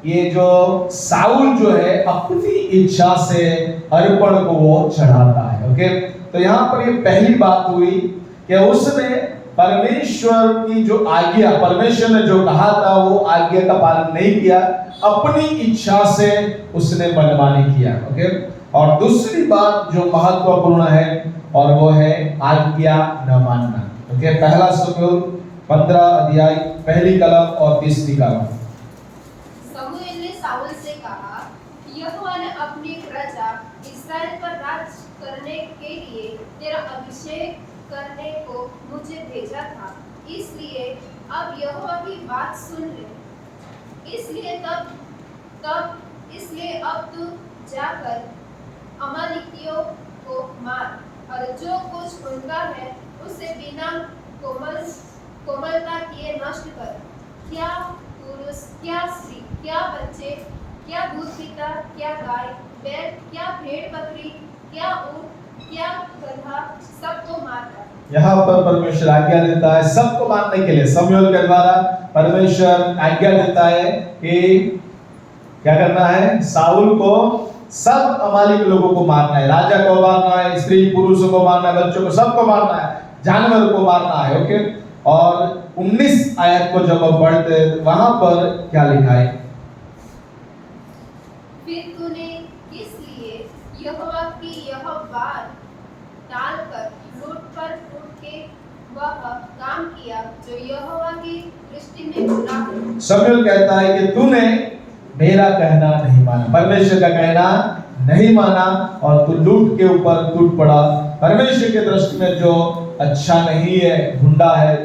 ये जो साउल जो है अपनी इच्छा से अर्पण को वो चढ़ाता है। ओके, तो यहाँ पर ये पहली बात हुई कि उसने परमेश्वर की जो आज्ञा, परमेश्वर ने जो कहा था वो आज्ञा का पालन नहीं किया, अपनी इच्छा से उसने मनमानी किया। ओके, और दूसरी बात जो महत्वपूर्ण है और वो है आज्ञा न मानना। ओके, पहला शमूएल 15 अध्याय पहली कलम और तीसरी कलम। शमूएल ने साउल से कहा, यहोवा ने अपनी प्रजा इस्राएल पर राज करने के लिए तेरा अभिषेक करने को मुझे भेजा था, इसलिए अब यहोवा की बात सुन ले। इसलिए अब तू जाकर अमालेकियों को मार और जो कुछ उनका है उसे बिना कोमलता किए नष्ट कर। क्या पुरुष, क्या स्त्री, क्या बच्चे, क्या दूध पीता, क्या गाय, बैल, क्या भेड़ बकरी, क्या ऊंट, क्या गधा, सबको मारकर। यहाँ पर परमेश्वर आज्ञा देता है सबको मारने के लिए। शमूएल के द्वारा परमेश्वर आज्ञा देता है कि क्या करना है? साउल को सब अमालेकी लोगों को मारना है। राजा को मारना है, स्त्री पुरुषों को मारना है, बच्चों को सबको मारना है, जानवर को मारना है। ओके, और 19 आयत को जब हम पढ़ते वहां पर क्या लिखा है? फिर तूने किस लिए यहोवा की यह बात टालकर लूट पर टूट के वह काम किया जो यहोवा की दृष्टि में बुरा है? शमूएल कहता है कि तूने मेरा कहना नहीं माना, परमेश्वर का कहना नहीं माना और तू लूट के ऊपर टूट पड़ा। परमेश्वर के दृष्टि में जो अच्छा नहीं है, गुंडा है,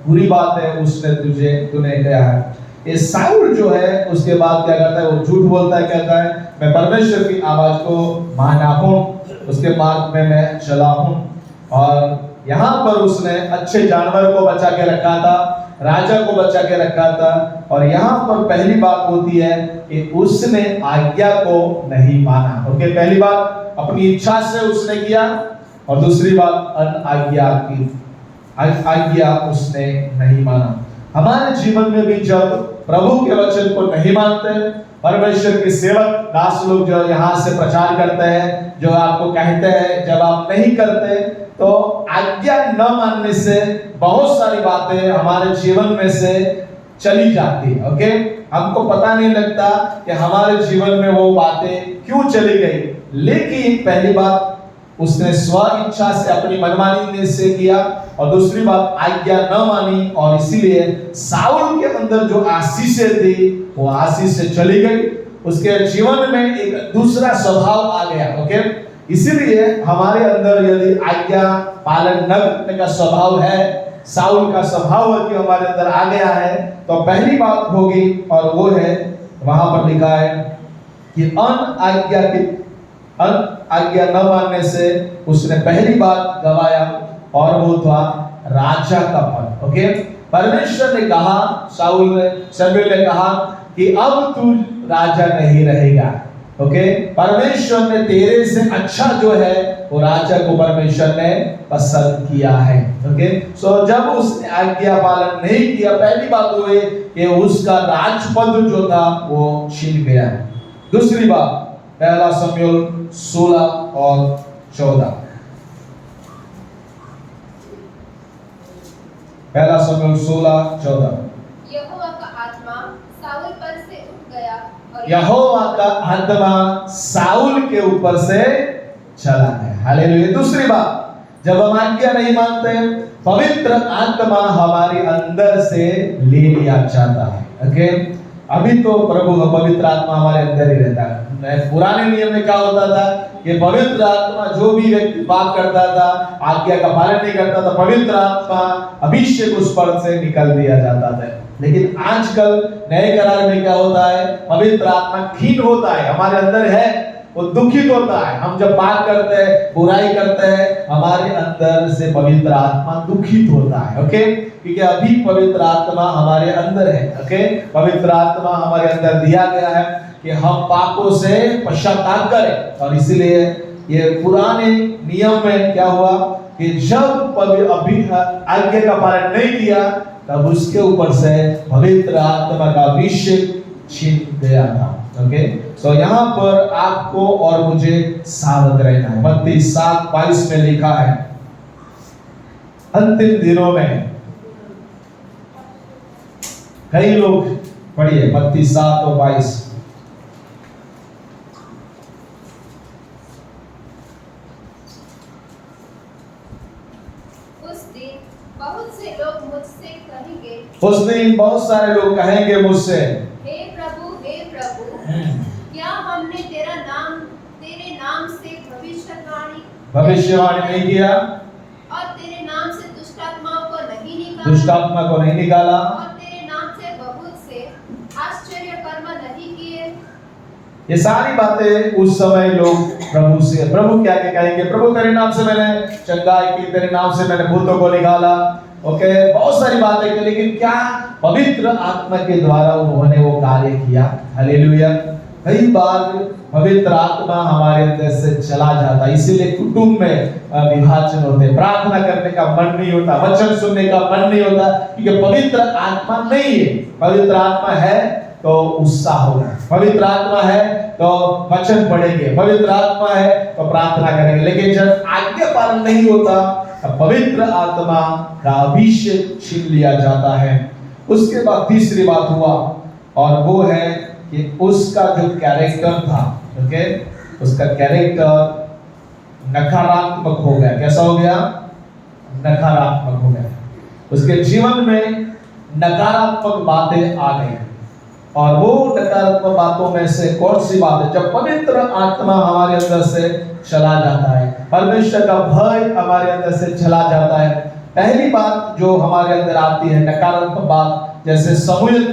बुरी बात है, उसने तूने किया है। ये साउल जो है उसके बाद क्या करता है? वो झूठ बोलता है, कहता है मैं परमेश्वर की आवाज को माना हूं, उसके मार्ग में मैं चला हूं। और यहाँ पर उसने अच्छे जानवर को बचा के रखा था, राजा को बचा के रखा था। और यहाँ पर पहली बात होती है कि उसने आज्ञा को नहीं माना। ओके, पहली बात अपनी इच्छा से उसने किया और दूसरी बात आज्ञा उसने नहीं माना। हमारे जीवन में भी जब प्रभु के वचन को नहीं मानते, परमेश्वर के सेवक दास लोग जो यहाँ से प्रचार करते हैं, जो आपको कहते हैं, जब आप नहीं करते तो आज्ञा न मानने से बहुत सारी बातें हमारे जीवन में से चली जाती है। ओके, हमको पता नहीं लगता कि हमारे जीवन में वो बातें क्यों चली गई, लेकिन पहली बात उसने स्व इच्छा से अपनी मनमानी से किया और दूसरी बात आज्ञा न मानी, और इसीलिए साउल के अंदर जो आशीषें थी वो आशीष से चली गई। उसके जीवन में एक दूसरा स्वभाव आ गया। ओके, इसीलिए हमारे अंदर यदि आज्ञा पालन न करने का स्वभाव है, साउल का स्वभाव यदि हमारे अंदर आ गया है, तो पहली बात होगी और वो है, वहां पर लिखा है कि आज्ञा न मानने से उसने पहली बात गवाया और वो था राजा का पद। ओके, परमेश्वर ने कहा, शमूएल ने कहा कि अब तू राजा नहीं रहेगा। ओके, परमेश्वर ने तेरे से अच्छा जो है वो राजा को परमेश्वर ने पसंद किया है। ओके, सो जब उसने आज्ञा पालन नहीं किया, पहली बात हुई कि उसका राजपद जो था वो छीन गया। दूसरी बात, पहला शमूएल 16 और 14। पहला शमूएल 16:14। यहोवा का आत्मा साउल पर से उठ गया और यहोवा का आत्मा साउल के ऊपर से चला गया। हालेलुया। दूसरी बात, जब हम आज्ञा नहीं मानते, पवित्र आत्मा हमारे अंदर से ले लिया जाता है। ओके, अभी तो प्रभु का पवित्र आत्मा हमारे अंदर ही रहता है। पुराने नियम में क्या होता था कि पवित्र आत्मा जो भी व्यक्ति पाप करता था, आज्ञा का पालन नहीं करता था, पवित्र आत्मा अभिषेक उस पर से निकल दिया जाता था। लेकिन आजकल नए करार में क्या होता है? पवित्र आत्मा खीन होता है, हमारे अंदर है वो दुखित होता है। हम जब पाप करते हैं, बुराई करते हैं, हमारे अंदर से पवित्र आत्मा दुखित होता है। ओके, क्योंकि अभी पवित्र आत्मा हमारे अंदर है। ओके, पवित्र आत्मा हमारे अंदर दिया गया है कि हम पापों से पश्चाताप करें। और इसलिए ये पुराने नियम में क्या हुआ कि जब अभी आज्ञा का पालन नहीं किया, तब उसके ऊपर से पवित्र आत्मा का अभिषेक छीन गया था। ओके, सो यहाँ पर आपको और मुझे सावध रहना है। मत्ती 7:22 में लिखा है, अंतिम दिनों में कई लोग, पढ़िए मत्ती 7:22। उस दिन बहुत सारे लोग कहेंगे मुझसे, हे प्रभु क्या हमने तेरे नाम से भविष्यवाणी नहीं किया, और तेरे नाम से दुष्ट आत्मा को नहीं निकाला, और तेरे नाम से बहुत से आश्चर्य कर्म नहीं किए। ये सारी बातें उस समय लोग प्रभु क्या कहेंगे, प्रभु तेरे नाम से मैंने चंगाई की, तेरे नाम से मैंने भूतों को निकाला। ओके, बहुत सारी बातें की, लेकिन क्या पवित्र आत्मा के द्वारा उन्होंने वो कार्य किया? हालेलुया। कई बार पवित्र आत्मा हमारे अंदर से चला जाता, इसीलिए कुटुंब में विभाजन होते, प्रार्थना करने का मन नहीं होता, वचन सुनने का मन नहीं होता, क्योंकि पवित्र आत्मा नहीं है। पवित्र आत्मा है तो उत्साह होगा, पवित्र आत्मा है तो वचन पढ़ेंगे, पवित्र आत्मा है तो प्रार्थना करेंगे। लेकिन जब आज्ञा पालन नहीं होता, पवित्र आत्मा का अभिषेक छीन लिया जाता है। उसके बाद तीसरी बात हुआ, और वो है कि उसका जो कैरेक्टर था, ओके, उसका कैरेक्टर नकारात्मक हो गया। कैसा हो गया? नकारात्मक हो गया। उसके जीवन में नकारात्मक बातें आ गई, और वो नकारात्मक बातों में से कौन सी बात है? जब पवित्र आत्मा हमारे अंदर से चला जाता है, परमेश्वर का भय हमारे अंदर से चला जाता है, पहली बात जो हमारे अंदर आती है नकारात्मक बात, जैसे साउल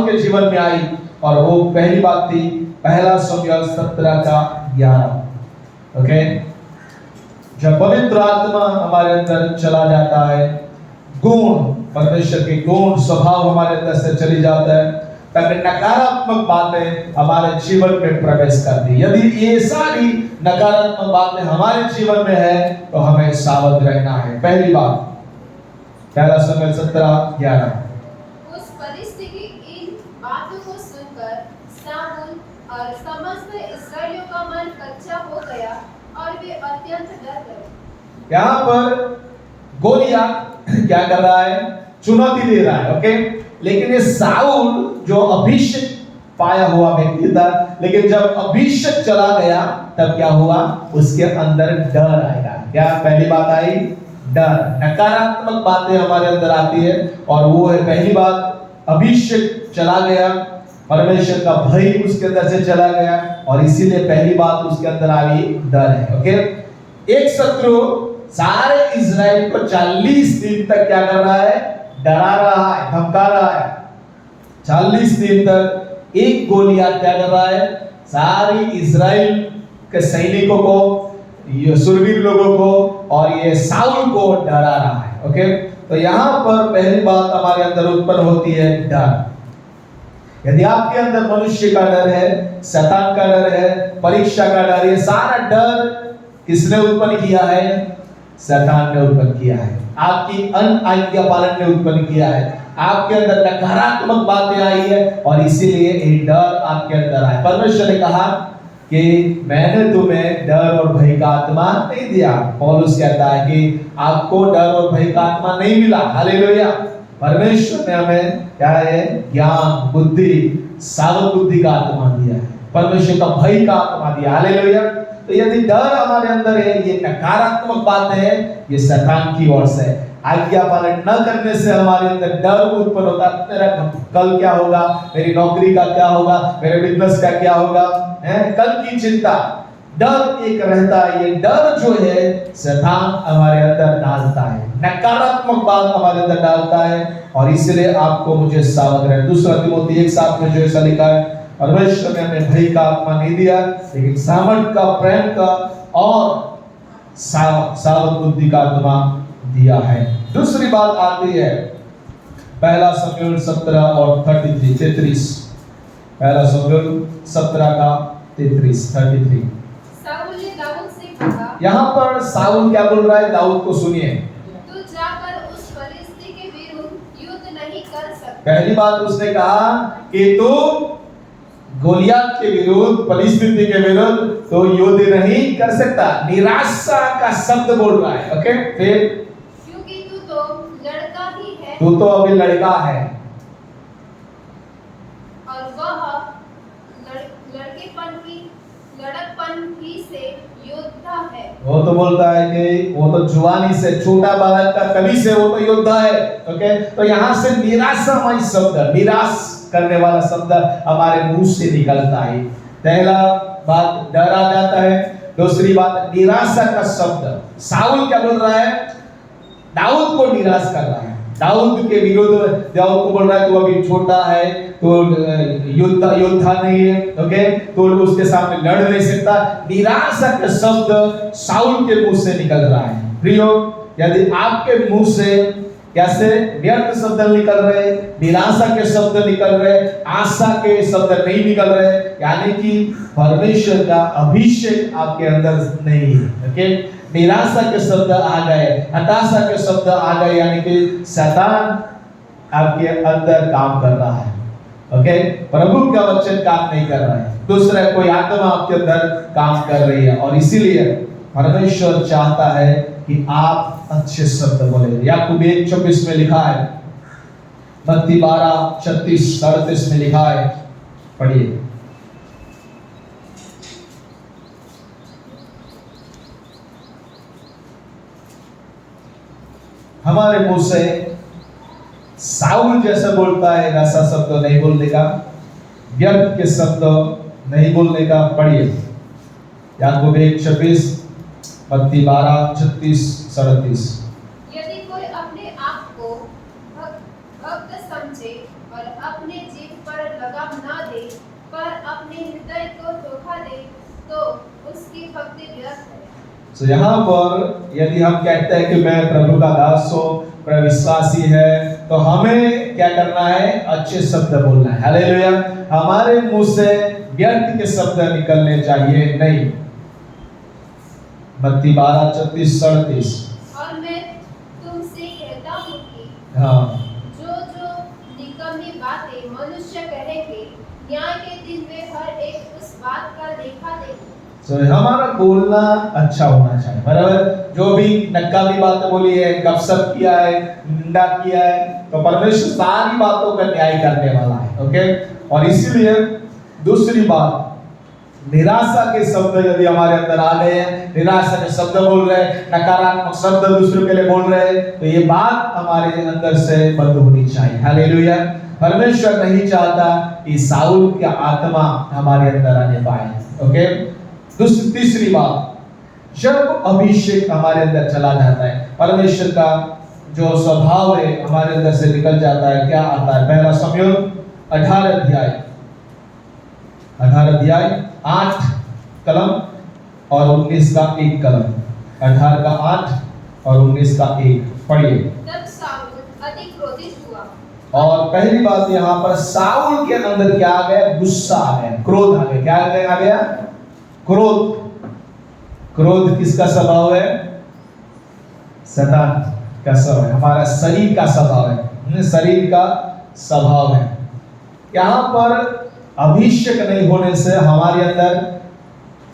के जीवन में आई, और वो पहली बात थी 1 शमूएल 17:11। ओके, जब पवित्र आत्मा हमारे अंदर चला जाता है, गुण, परमेश्वर के गुण, स्वभाव हमारे अंदर से चली जाता है, तब नकारात्मक बातें हमारे जीवन में प्रवेश करती। यदि ये सारी नकारात्मक बातें हमारे जीवन में है, तो हमें सावध रहना है। पहली बात 1 शमूएल 17:11। उस परिस्थिति इन बातों को सुनकर साउल और समस्त इस्राएलियों का मन कच्चा हो गया, और वे अत्यंत डर गए। यहाँ पर गोलियत क्या कर रहा है? चुनौती दे रहा है। ओके, लेकिन ये साउल जो अभिषेक पाया हुआ व्यक्ति था, लेकिन जब अभिषेक चला गया, तब क्या हुआ? उसके अंदर डर आएगा। क्या पहली बात आई? डर। नकारात्मक बातें हमारे अंदर आती है, और वो है पहली बात, अभिषेक चला गया, परमेश्वर का भय उसके अंदर से चला गया, और इसीलिए पहली बात उसके अंदर आई डर है। ओके, एक शत्रु सारे इजराइल को 40 दिन तक क्या कर रहा है? डरा रहा है, धमका रहा है। 40 दिन तक एक गोलियत क्या कर रहा है? सारी इजराइल के सैनिकों को, ये सुरवीर लोगों को, और ये साउल को डरा रहा है। ओके, तो यहाँ पर पहली बात हमारे अंदर उत्पन्न होती है डर। यदि आपके अंदर मनुष्य का डर है, शैतान का डर है, परीक्षा का डर, ये सारा डर किसने उत्पन्न किया है? शैतान ने उत्पन्न किया है, आपकी अनाज्ञा पालन ने उत्पन्न किया है, आपके अंदर नकारात्मक बातें आई है, और इसीलिए ये डर आपके अंदर आया। परमेश्वर ने कहा कि मैंने तुम्हें डर और भय का आत्मा नहीं दिया। पौलुस कहता है कि आपको डर और भय का आत्मा नहीं मिला। हालेलुया। परमेश्वर ने हमें क्या है? ज्ञान, बुद्धि, सावध बुद्धि का आत्मा दिया है, परमेश्वर का भय का आत्मा दिया। हालेलुया। तो यदि डर हमारे अंदर है, ये नकारात्मक बात है, ये शैतान की ओर से। आज्ञा पालन न करने से हमारे अंदर डर उत्पन्न होता है। मेरा कल क्या होगा, मेरी नौकरी का क्या होगा, मेरे बिजनेस का क्या होगा, कल की चिंता, डर एक रहता है। ये डर जो है शैतान हमारे अंदर डालता है, नकारात्मक बात हमारे अंदर डालता है, और इसलिए आपको मुझे सावध रहना। दूसरा तिमोथी 1:7 में जो ऐसा लिखा है, परमेश्वर ने हमें भय का आत्मा नहीं दिया, लेकिन सामर्थ का, प्रेम का और सावध बुद्धि का आत्मा दिया है। दूसरी बात आती है पहला शमूएल 17 और 33। पहला शमूएल 17 का 33। शाऊल ने दाऊद से कहा, यहाँ पर शाऊल क्या बोल रहा है? दाऊद को सुनिए। तू जाकर उस फलिस्ती के विरुद्ध युद्ध नहीं कर सकता। पहली बात उसने कहा कि तू गोलियत के विरुद्ध, फलिस्ती के विरुद्ध तो युद्ध नहीं कर सकता। निराशा का शब्द बोल रहा है। ओके, फिर क्योंकि तू तो लड़का ही है तू तो अभी लड़का है और वह लड़कपन ही से योद्धा है। वो तो बोलता है कि वो तो जुआनी से, छोटा बालक का कभी से वो तो योद्धा है। ओके, तो यहाँ से निराशामय शब्द, निराश करने वाला शब्द हमारे मुंह से निकलता है। पहला बात डर आ जाता है, दूसरी बात निराशा का शब्द। शाऊल क्या बोल रहा है? दाऊद को निराश कर रहा है। दाऊद के विरुद्ध दाऊद को बोल रहा है तू अभी छोटा है, तो योद्धा नहीं है। ओके, तो उसके सामने लड़ नहीं सकता। निराशा का शब्द शाऊल के मुंह से निकल रहा है। प्रियो, यदि आपके मुंह से कैसे व्यर्थ शब्द निकल रहे, निराशा के शब्द निकल रहे, आशा के शब्द नहीं निकल रहे, यानी कि परमेश्वर का अभिषेक आपके अंदर नहीं है। ओके, निराशा के शब्द आ गए, हताशा के शब्द आ गए, यानी कि शैतान आपके अंदर काम कर रहा है। ओके, प्रभु का वचन काम नहीं कर रहा है, दूसरा कोई आत्मा आपके अंदर काम कर रही है। और इसीलिए परमेश्वर चाहता है कि आप अच्छे शब्द बोले। याकूब 1:24 में लिखा है, मत्ती 12:36-38 में लिखा है, पढ़िए। हमारे मुंह से शाऊल जैसा बोलता है वैसा शब्द नहीं बोलने का, व्यर्थ के शब्द नहीं बोलने का। पढ़िए याकूब 1:26, मत्ती 12:36-38। यदि कोई अपने आप को भक्त समझे और अपने जीव पर लगाम ना दे, पर अपने हृदय को धोखा दे, तो उसकी भक्ति व्यर्थ है। तो यहाँ पर यदि हम कहते हैं कि मैं प्रभु का दास हूँ, विश्वासी है, तो हमें क्या करना है? अच्छे शब्द बोलना है। हालेलुया। हमारे मुंह से व्यर्थ के शब्द निकलने चाहिए नहीं। मत्ती 12:36-38। और मैं तुमसे कहता हूँ कि जो निकम्मी बातें मनुष्य कहेंगे, न्याय के दिन में हर एक उस बात का लेखा देंगे। तो हमारा बोलना अच्छा होना चाहिए, बराबर। जो भी नकामी बातें बोली है, गपशप किया है, निंदा किया है, तो परमेश्वर सारी बातों का न्याय करने वाला है। ओके, और इसीलिए दूसरी बात, निराशा के शब्द यदि हमारे अंदर आ गए हैं, निराशा के शब्द बोल रहे हैं, नकारात्मक शब्द दूसरों के लिए बोल रहे हैं, तो ये बात हमारे अंदर से बंद होनी चाहिए। हालेलुया। परमेश्वर नहीं चाहता कि शाऊल का आत्मा हमारे अंदर आने पाए। ओके, तीसरी बात, जब अभिषेक हमारे अंदर चला जाता है, परमेश्वर का जो स्वभाव है हमारे अंदर से निकल जाता है, क्या आता है? पहला शमूएल 18 अध्याय 8 कलम और 19 का 1 कलम। 18 का 8 और 19 का 1 पढ़िए। तब शाऊल अधिक क्रोधित हुआ। और पहली बात यहाँ पर शाऊल के अंदर क्या आ गया? गुस्सा आ गया, क्रोध आ गया। क्या आ गया? क्रोध। क्रोध किसका स्वभाव है? शैतान का स्वभाव है, हमारा शरीर का स्वभाव है, शरीर का स्वभाव है। यहाँ पर अभिषेक नहीं होने से हमारे अंदर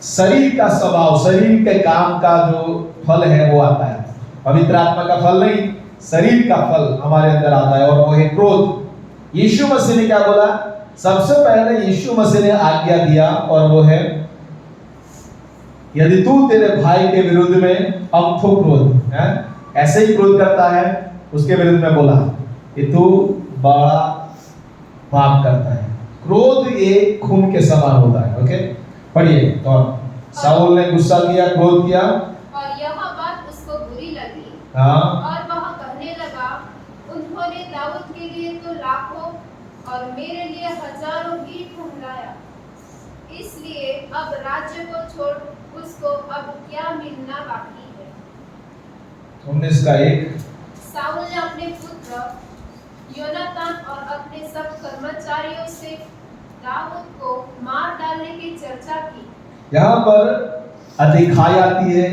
शरीर का स्वभाव, शरीर के काम का जो फल है वो आता है। पवित्र आत्मा का फल नहीं, शरीर का फल हमारे अंदर आता है, और वो है क्रोध। यीशु मसीह ने क्या बोला? सबसे पहले यीशु मसीह ने आज्ञा दिया, और वो है, यदि तू तेरे भाई के विरुद्ध में अमथो क्रोध है, ऐसे ही क्रोध करता है, उसके विरुद्ध में बोला कि तू बड़ा पाप करता है। क्रोध ये खून के समान होता है। ओके, पढ़िए। तो शाऊल ने गुस्सा किया, क्रोध किया, और यह बात उसको बुरी लगी। हाँ, और वह कहने लगा, उन्होंने दाऊद के लिए तो लाखों और मेरे लिए हजारों ईंट कुम्हलाया। इसलिए अब राज्य को छोड़ उसको अब क्या मिलना बाकी है। 19 का 1। साउल ने अपने पुत्र योनातान और अपने सब कर्मचारियों से दाऊद को मार डालने की चर्चा की। यहाँ पर अधिकाई आती है,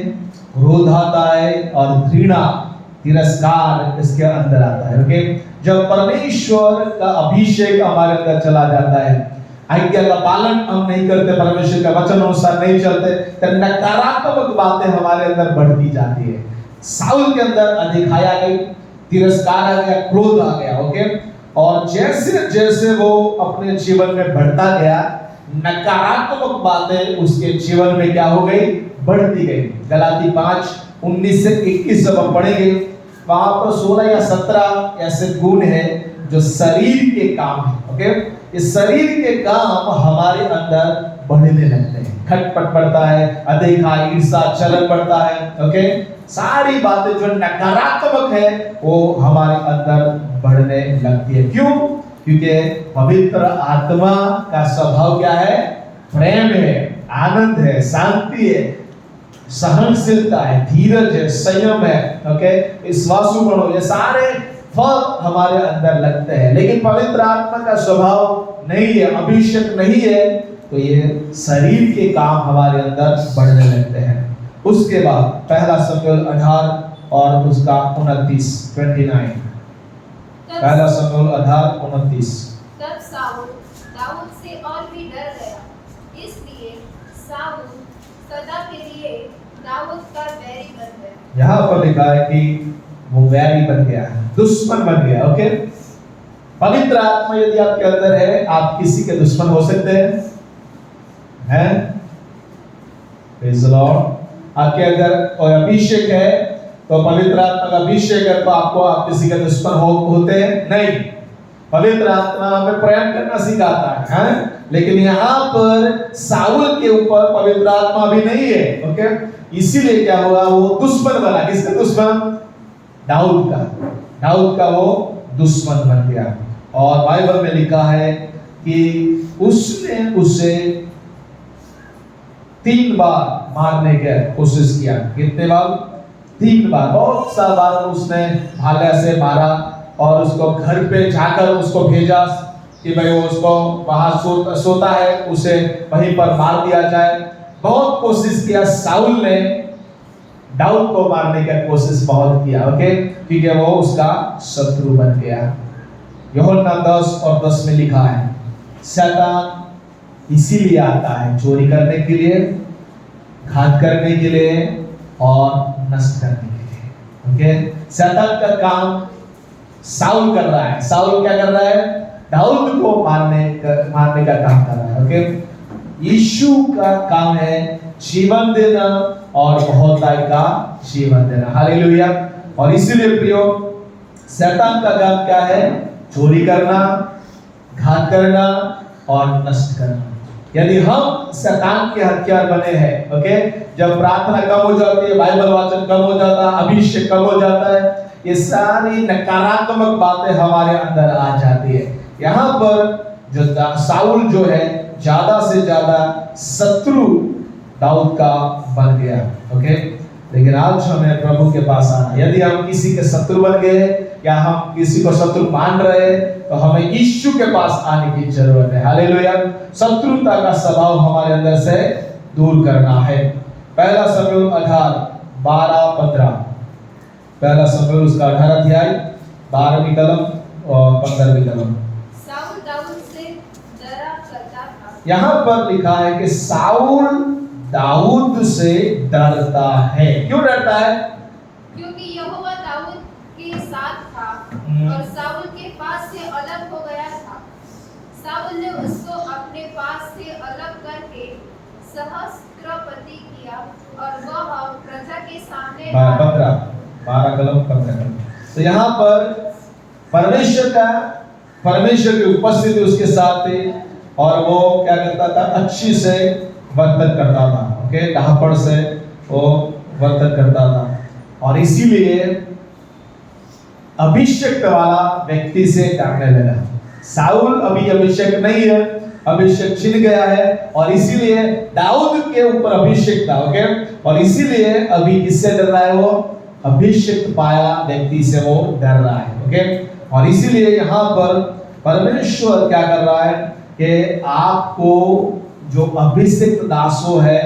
क्रोध आता है और घृणा, तिरस्कार इसके अंदर आता है। ओके, जब परमेश्वर का अभिषेक हमारे अंदर चला जाता है, आज्ञा का पालन हम नहीं करते, परमेश्वर का वचन अनुसार नहीं चलते, तो नकारात्मक बातें हमारे अंदर बढ़ती जाती है। साउल के अंदर अधिकाई आ गई, तिरस्कार आ गया, क्रोध आ गया। ओके, और जैसे जैसे वो अपने जीवन में बढ़ता गया, नकारात्मक बातें उसके जीवन में क्या हो गई, बढ़ती गई। गलाती 5:19 से 21 जब हम पढ़ेंगे, वहां पर 16 या 17 ऐसे गुण हैं जो शरीर के काम है। ओके, इस शरीर के काम हमारे अंदर बढ़ने लगते हैं। खटपट बढ़ता है, अधिकाई, ईर्ष्या, चलन बढ़ता है। ओके, सारी बातें जो नकारात्मक है वो हमारे अंदर बढ़ने लगती है। क्यों? क्योंकि पवित्र आत्मा का स्वभाव क्या है? प्रेम है, आनंद है, शांति है, सहनशीलता है, धीरज है, संयम है। ओके, विश्वासु गुण, ये सारे फल हमारे अंदर लगते हैं। लेकिन पवित्र आत्मा का स्वभाव नहीं है, अभिषेक नहीं है, तो ये शरीर के काम हमारे अंदर बढ़ने लगते हैं। उसके बाद पहला शमूएल 18 और उसका 29। पहला शमूएल 18:29। तब साउल दाऊद से और भी डर गया, इसलिए साउल सदा के लिए दाऊद का बैरी बन गया। यहाँ पर लिखा है कि वो बैरी बन गया, दुश्मन बन गया। ओके, पवित्र आत्मा यदि आपके अंदर है, आप किसी के दुश्मन हो सकते हैं। Praise the Lord. आपके अंदर कोई अभिषेक है, तो पवित्र आत्मा का अभिषेक है, तो आप किसी के दुश्मन होते हैं नहीं। पवित्र आत्मा हमें प्रेम करना सिखाता है, लेकिन यहाँ पर साउल के ऊपर पवित्र आत्मा भी नहीं है। ओके, इसीलिए क्या हुआ, वो दुश्मन बना। किसका दुश्मन? दाऊद का। दाऊद का वो दुश्मन बन गया। और बाइबल में लिखा है कि उसने उसे 3 बार मारने की कोशिश किया। कितने बार? 3 बार। बहुत सा बार उसने भाले से मारा और उसको घर पे जाकर उसको भेजा कि भाई वो उसको वहां सोता है, उसे वहीं पर मार दिया जाए। बहुत कोशिश किया साउल ने, दाऊद को मारने की कोशिश बहुत किया। ओके, क्योंकि वो उसका शत्रु बन गया। यूहन्ना 10:10 में लिखा है, शैतान इसीलिए आता है चोरी करने के लिए, घात करने के लिए और नष्ट करने के लिए। ओके, शैतान का काम साउल कर रहा है। साउल क्या कर रहा है? दाऊद को मारने का काम कर रहा है। ओके, यीशु का काम है जीवन देना और बहुतायत का जीवन देना। हालेलुया। और इसीलिए प्रियो, शैतान का काम क्या है? चोरी करना, घात करना और नष्ट करना। यदि हम शैतान के हथियार बने हैं, ओके, जब प्रार्थना कम हो जाती है, बाइबल वाचन कम हो जाता है, अभिषेक कम हो जाता है, ये सारी नकारात्मक बातें हमारे अंदर आ जाती है। यहाँ पर जो साउल जो है, ज्यादा से ज्यादा शत्रु दाऊद का बन गया। ओके, लेकिन आज हमें प्रभु के पास आना। यदि हम किसी के शत्रु बन गए या हम किसी को शत्रु मान रहे, तो हमें यीशु के पास आने की जरूरत है। हालेलुया। शत्रुता का स्वभाव हमारे अंदर से दूर करना है। पहला शमूएल 18:12-15। पहला शमूएल उसका 18 अध्याय 12वीं कलम और 15वीं कलम। साउल दाऊद से डरा करता था। यहाँ पर लिखा है कि साउल दाऊद से डरता है। क्यों डरता है? क्योंकि यहोवा दाऊद के साथ था और साउल के पास से अलग हो गया था। साउल ने उसको अपने पास से अलग करके सहस्त्रपति किया और वह प्रजा के सामने 12 कलम 15 कलम। तो यहाँ पर परमेश्वर की उपस्थिति उसके साथ थी और वो क्या करता था? अच्छी से वर्तन करता था। ओके, ढापड़ से वो वर्तन करता था और इसीलिए अभिषेक वाला व्यक्ति से डरने लगा। साउल अभी अभिषेक नहीं है, अभिषेक छिन गया है और इसीलिए दाऊद के ऊपर अभिषेक था। ओके, और इसीलिए अभी किससे डर रहा है? वो अभिषेक पाया व्यक्ति से वो डर रहा है। ओके, और इसीलिए यहाँ पर परमेश्वर क्या कर रहा है कि आपको जो अभिषेक दासों है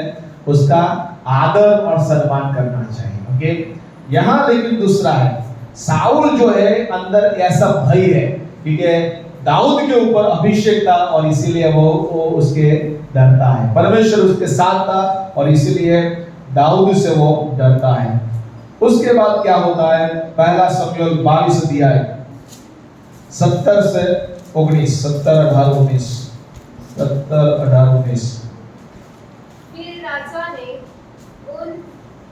उसका आदर और सम्मान करना चाहिए। ओके, यहाँ लेकिन दूसरा है, साउल जो है अंदर ऐसा भय है क्योंकि दाऊद के ऊपर अभिषेक था और इसीलिए वो उसके डरता है। परमेश्वर उसके साथ था और इसीलिए दाऊद से वो डरता है। उसके बाद क्या होता है? पहला शमूएल 22 अध्याय 70 से 19, 70, 18, 19, 70, 18, 19। फिर राजा ने उन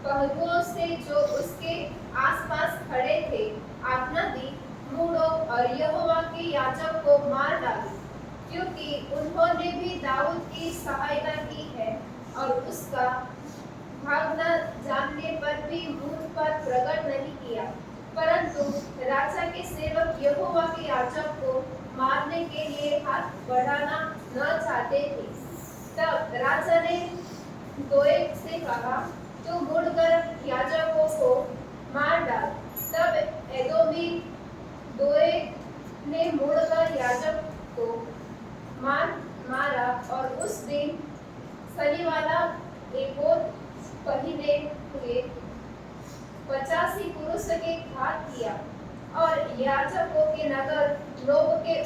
पहलुओं से जो उसके आसपास खड़े थे आज्ञा दी, मुड़ो और यहोवा के याजक को मार डालो, क्योंकि उन्होंने भी दाऊद की सहायता की है और उसका भागना जानने पर भी मुझ पर प्रकट नहीं किया। परंतु राजा के सेवक यहोवा के याजक को मारने के लिए हाथ बढ़ाना न चाहते थे। तब राजा ने दोएग से कहा, तू मुड़कर याजकों को मार डाल। तब एदोमी दोएग ने मुड़कर याजक को मारा और उस दिन सनीवाला एपोद पहने हुए 85 पुरुष के घात किया और याजकों के नगर नोब के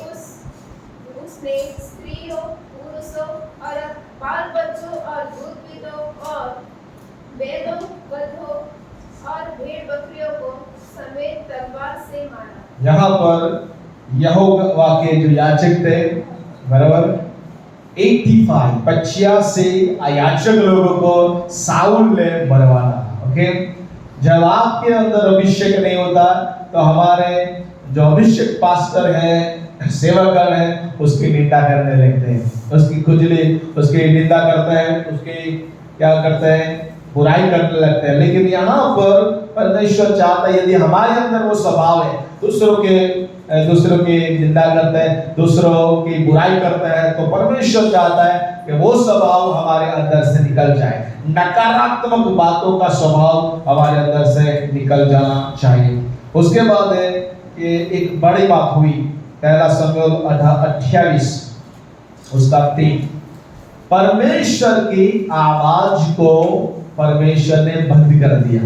उसने स्त्रियों, पुरुषों और बाल बच्चों और दूधपीतों और बैलों, गधों और भेड़ बकरियों को समेत तलवार से मारा। यहाँ पर यहोवा के जो याजक थे, बराबर 85 याजक लोगों को साउल ने मरवाना। ओके, जब आपके अंदर अभिषेक नहीं होता तो हमारे जो अभिषेक पास्टर है, सेवकगण है, उसकी निंदा करने लगते हैं, उसकी खुजली, उसकी निंदा करते हैं, उसकी क्या करते हैं? बुराई करने लगते हैं। लेकिन यहाँ पर परमेश्वर चाहता है यदि हमारे अंदर वो स्वभाव है, दूसरों की निंदा करते हैं, दूसरों की बुराई करते हैं, तो परमेश्वर चाहता है कि वो स्वभाव हमारे अंदर से निकल जाए। नकारात्मक बातों का स्वभाव हमारे अंदर से निकल जाना चाहिए। उसके बाद है कि एक बड़ी बात हुई, पहला शमूएल 28 उसका 3, परमेश्वर की आवाज को परमेश्वर ने बंद कर दिया।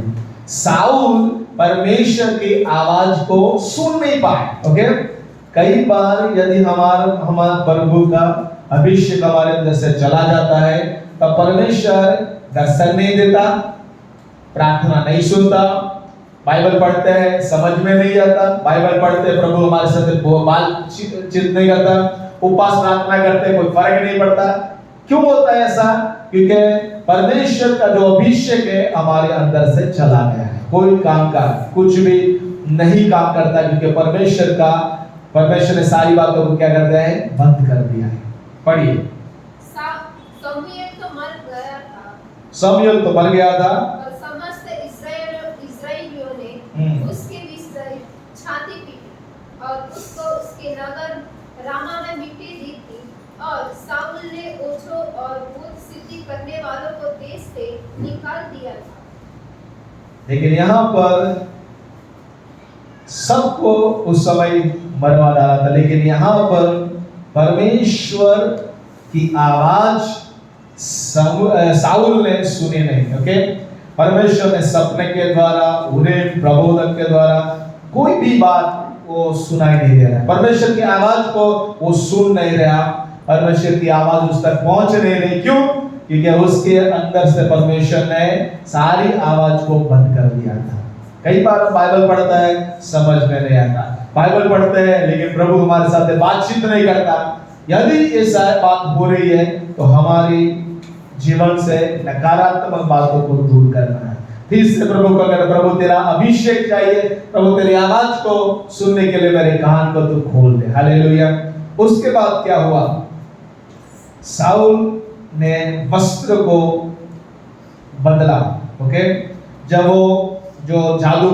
साउल परमेश्वर की आवाज को सुन नहीं पाए। ओके, कई बार यदि हमारे प्रभु का अभिषेक हमारे अंदर से चला जाता है तो परमेश्वर दर्शन नहीं देता, प्रार्थना नहीं सुनता, बाइबल पढ़ते हैं समझ में नहीं आता, बाइबल पढ़ते प्रभु हमारे साथ बातचीत नहीं करता, उपवास प्रार्थना करते कोई फर्क नहीं पड़ता। क्यों होता है ऐसा? क्योंकि परमेश्वर का जो अभिषेक है हमारे अंदर से चला गया है। कोई काम का कुछ भी नहीं काम करता क्योंकि परमेश्वर ने सारी बातों को क्या कर दिया है? बंद कर दिया है। पढ़िए। शमूएल तो मर गया था और समस्त इस्राएलियों ने उसके विषय छाती पीटी और उसको उसके नगर रामा में मिट्टी दी थी और साउल ने ओझों और भूत सिद्धि करने वालों को देश से निकाल दिया था। लेकिन यहाँ पर सबको उस समय मरवा डाला था, लेकिन यहाँ पर परमेश्वर की आवाज साउल ने सुनी नहीं। ओके, परमेश्वर ने सपने के द्वारा, उन्हें प्रबोधन के द्वारा कोई भी बात वो सुनाई नहीं दे रहा। परमेश्वर की आवाज को वो सुन नहीं रहा, परमेश्वर की आवाज उस तक पहुंच नहीं रही। क्यों? क्योंकि उसके अंदर से परमेश्वर ने सारी आवाज को बंद कर दिया था। कई बार बाइबल पढ़ता है समझ में नहीं आता, बाइबल पढ़ते हैं लेकिन प्रभु हमारे साथ बातचीत नहीं करता। यदि ऐसा बात हो रही है तो हमारी जीवन से नकारात्मक बातों को दूर करना है। फिर से प्रभु को कहना, प्रभु तेरा अभिषेक चाहिए, प्रभु तेरी आवाज को सुनने के लिए मेरे कान को तू खोल दे। हालेलुया। उसके बाद क्या हुआ? साउल ने वस्त्र को बदला। ओके, जब वो जो जादू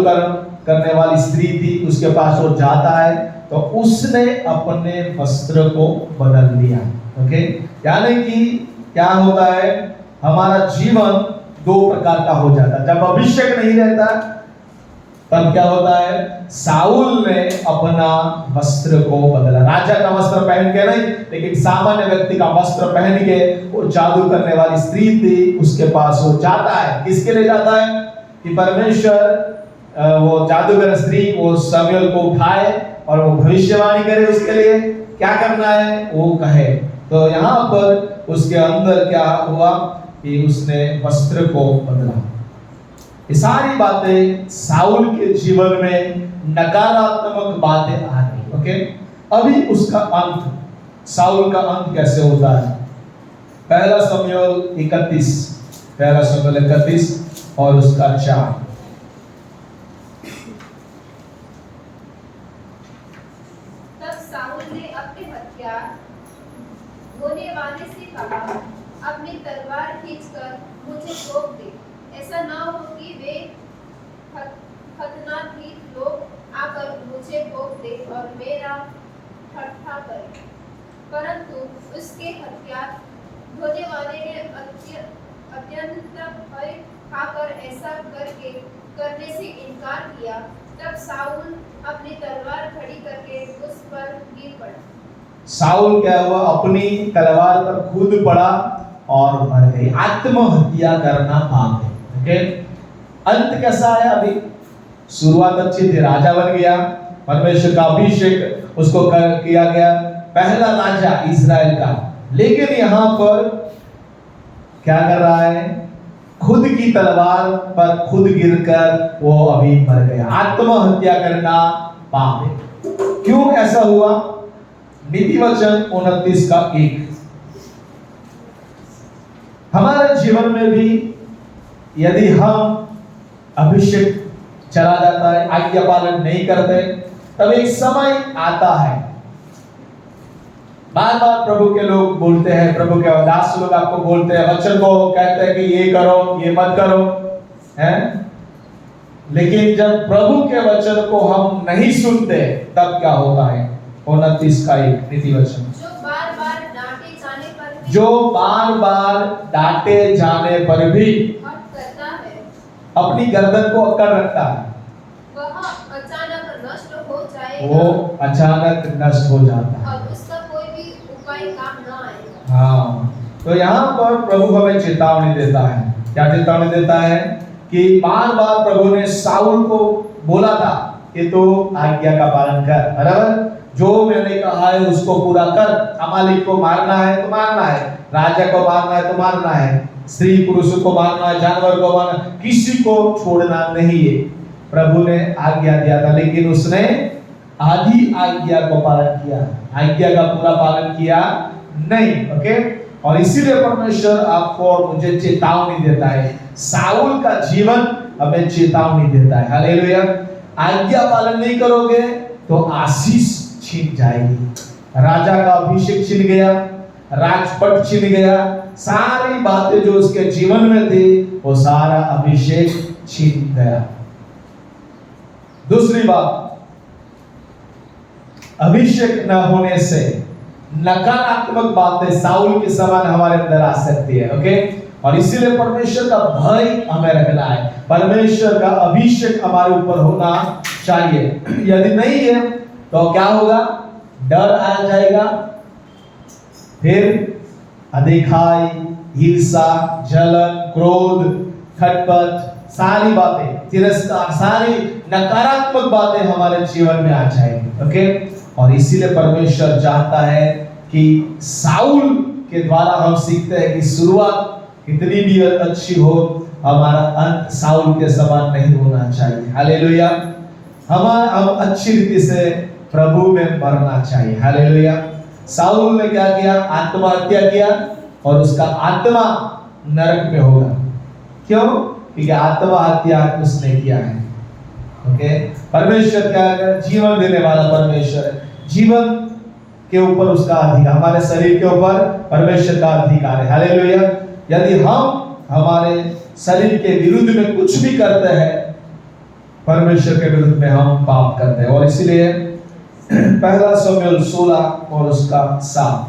करने वाली स्त्री थी उसके पास वो जाता है तो उसने अपने वस्त्र को बदल दिया। ओके, यानी कि क्या होता है, हमारा जीवन दो प्रकार का हो जाता है। जब अभिषेक नहीं रहता तब क्या होता है, साउल ने अपना वस्त्र को बदला। राजा का वस्त्र पहन के नहीं, लेकिन सामान्य व्यक्ति का वस्त्र पहन के वो जादू करने वाली स्त्री थी, उसके पास वो जाता है। किसके लिए जाता है कि परमेश्वर वो जादूगर स्त्री वो शमूएल को उठाए और वो भविष्यवाणी करे, उसके लिए क्या करना है वो कहे। तो यहाँ पर उसके अंदर क्या हुआ कि उसने वस्त्र को बदला। ये सारी बातें साउल के जीवन में नकारात्मक बातें आ रही। ओके, अभी उसका अंत, साउल का अंत कैसे होता है। पहला शमूएल 31 और उसका 4। तब साउल ने अपने हथियार ढोने वाले से कहा, अपनी तलवार खींचकर मुझे ठोक दे, ऐसा ना हो कि वे खतनाधीन लोग आकर मुझे ठोक दे और मेरा ठट्ठा करें। परंतु उसके हथियार ढोने वाले ने अत्यंत भय खाकर ऐसा करने से इनकार किया। तब साउल अपनी तलवार खड़ी करके उस पर गिर पड़ा। साउल क्या हुआ, अपनी तलवार पर कूद पड़ा और मर गई। आत्महत्या करना पाप है। ओके, अंत कैसा है, अभी शुरुआत अच्छी थी, राजा बन गया, परमेश्वर का अभिषेक उसको किया गया, पहला राजा इस्राएल का। लेकिन यहाँ पर क्या कर रहा है, खुद की तलवार पर खुद गिरकर वो अभी मर गया। आत्महत्या करना पाप है। क्यों ऐसा हुआ, नीति वचन 29:1। हमारे जीवन में भी यदि हम अभिषेक चला जाता है, आज्ञा पालन नहीं करते, तब एक समय आता है, बार बार प्रभु के लोग बोलते हैं, प्रभु के दास लोग आपको बोलते हैं, वचन को कहते हैं कि ये करो, ये मत करो, हैं? लेकिन जब प्रभु के वचन को हम नहीं सुनते तब क्या होता है। 29:1 नीति वचन, जो बार बार डांटे जाने पर भी करता है, अपनी गर्दन को अकड़ रखता है, वह अचानक नष्ट हो जाएगा, वो अचानक नष्ट हो जाता है और उसका कोई भी उपाय काम न आएगा। हाँ, तो यहाँ पर प्रभु हमें चेतावनी देता है। क्या चेतावनी देता है कि बार बार प्रभु ने साउल को बोला था कि तू आज्ञा का पालन कर, बराबर, जो मैंने कहा है उसको पूरा कर। अमालिक को मारना है तो मारना है, राजा को मारना है तो मारना है, स्त्री पुरुष को मारना है, जानवर को मारना, किसी को छोड़ना नहीं है। प्रभु ने आज्ञा दिया था, लेकिन उसने आधी आज्ञा को पालन किया, आज्ञा का पूरा पालन किया नहीं। ओके, और इसीलिए परमेश्वर आपको और मुझे चेतावनी देता है। साउल का जीवन हमें चेतावनी देता है। हालेलुया। आज्ञा पालन नहीं करोगे तो आशीष छीन जाएगी। राजा का अभिषेक छीन गया, राजपट छीन गया, सारी बातें जो उसके जीवन में थी वो सारा अभिषेक छीन गया। दूसरी बात, अभिषेक न होने से नकारात्मक बातें साउल के समान हमारे अंदर आ सकती है। ओके, और इसीलिए परमेश्वर का भय हमें रखना है, परमेश्वर का अभिषेक हमारे ऊपर होना चाहिए। यदि नहीं है तो क्या होगा, डर आ जाएगा, फिर अधिकाई, ईर्षा, जलन, क्रोध, खटपट, सारी बातें, तिरस्कार, सारी नकारात्मक बातें हमारे जीवन में आ जाएंगी। ओके, और इसीलिए परमेश्वर चाहता है कि साउल के द्वारा हम सीखते हैं कि शुरुआत कितनी भी अच्छी हो, हमारा अंत साउल के समान नहीं होना चाहिए। हालेलुया। हम अच्छी रीति से प्रभु में मरना चाहिए। हालेलुया। साउल ने क्या किया, आत्महत्या किया, और उसका आत्मा नरक में होगा। क्यों? क्योंकि आत्महत्या उसने किया है। ओके, परमेश्वर क्या है, जीवन देने वाला परमेश्वर है। जीवन के ऊपर उसका अधिकार, हमारे शरीर के ऊपर परमेश्वर का अधिकार है। हालेलुया। यदि हम हमारे शरीर के विरुद्ध में कुछ भी करते हैं, परमेश्वर के विरुद्ध में हम पाप करते हैं। और इसलिए पहला शमूएल 16 और उसका 7।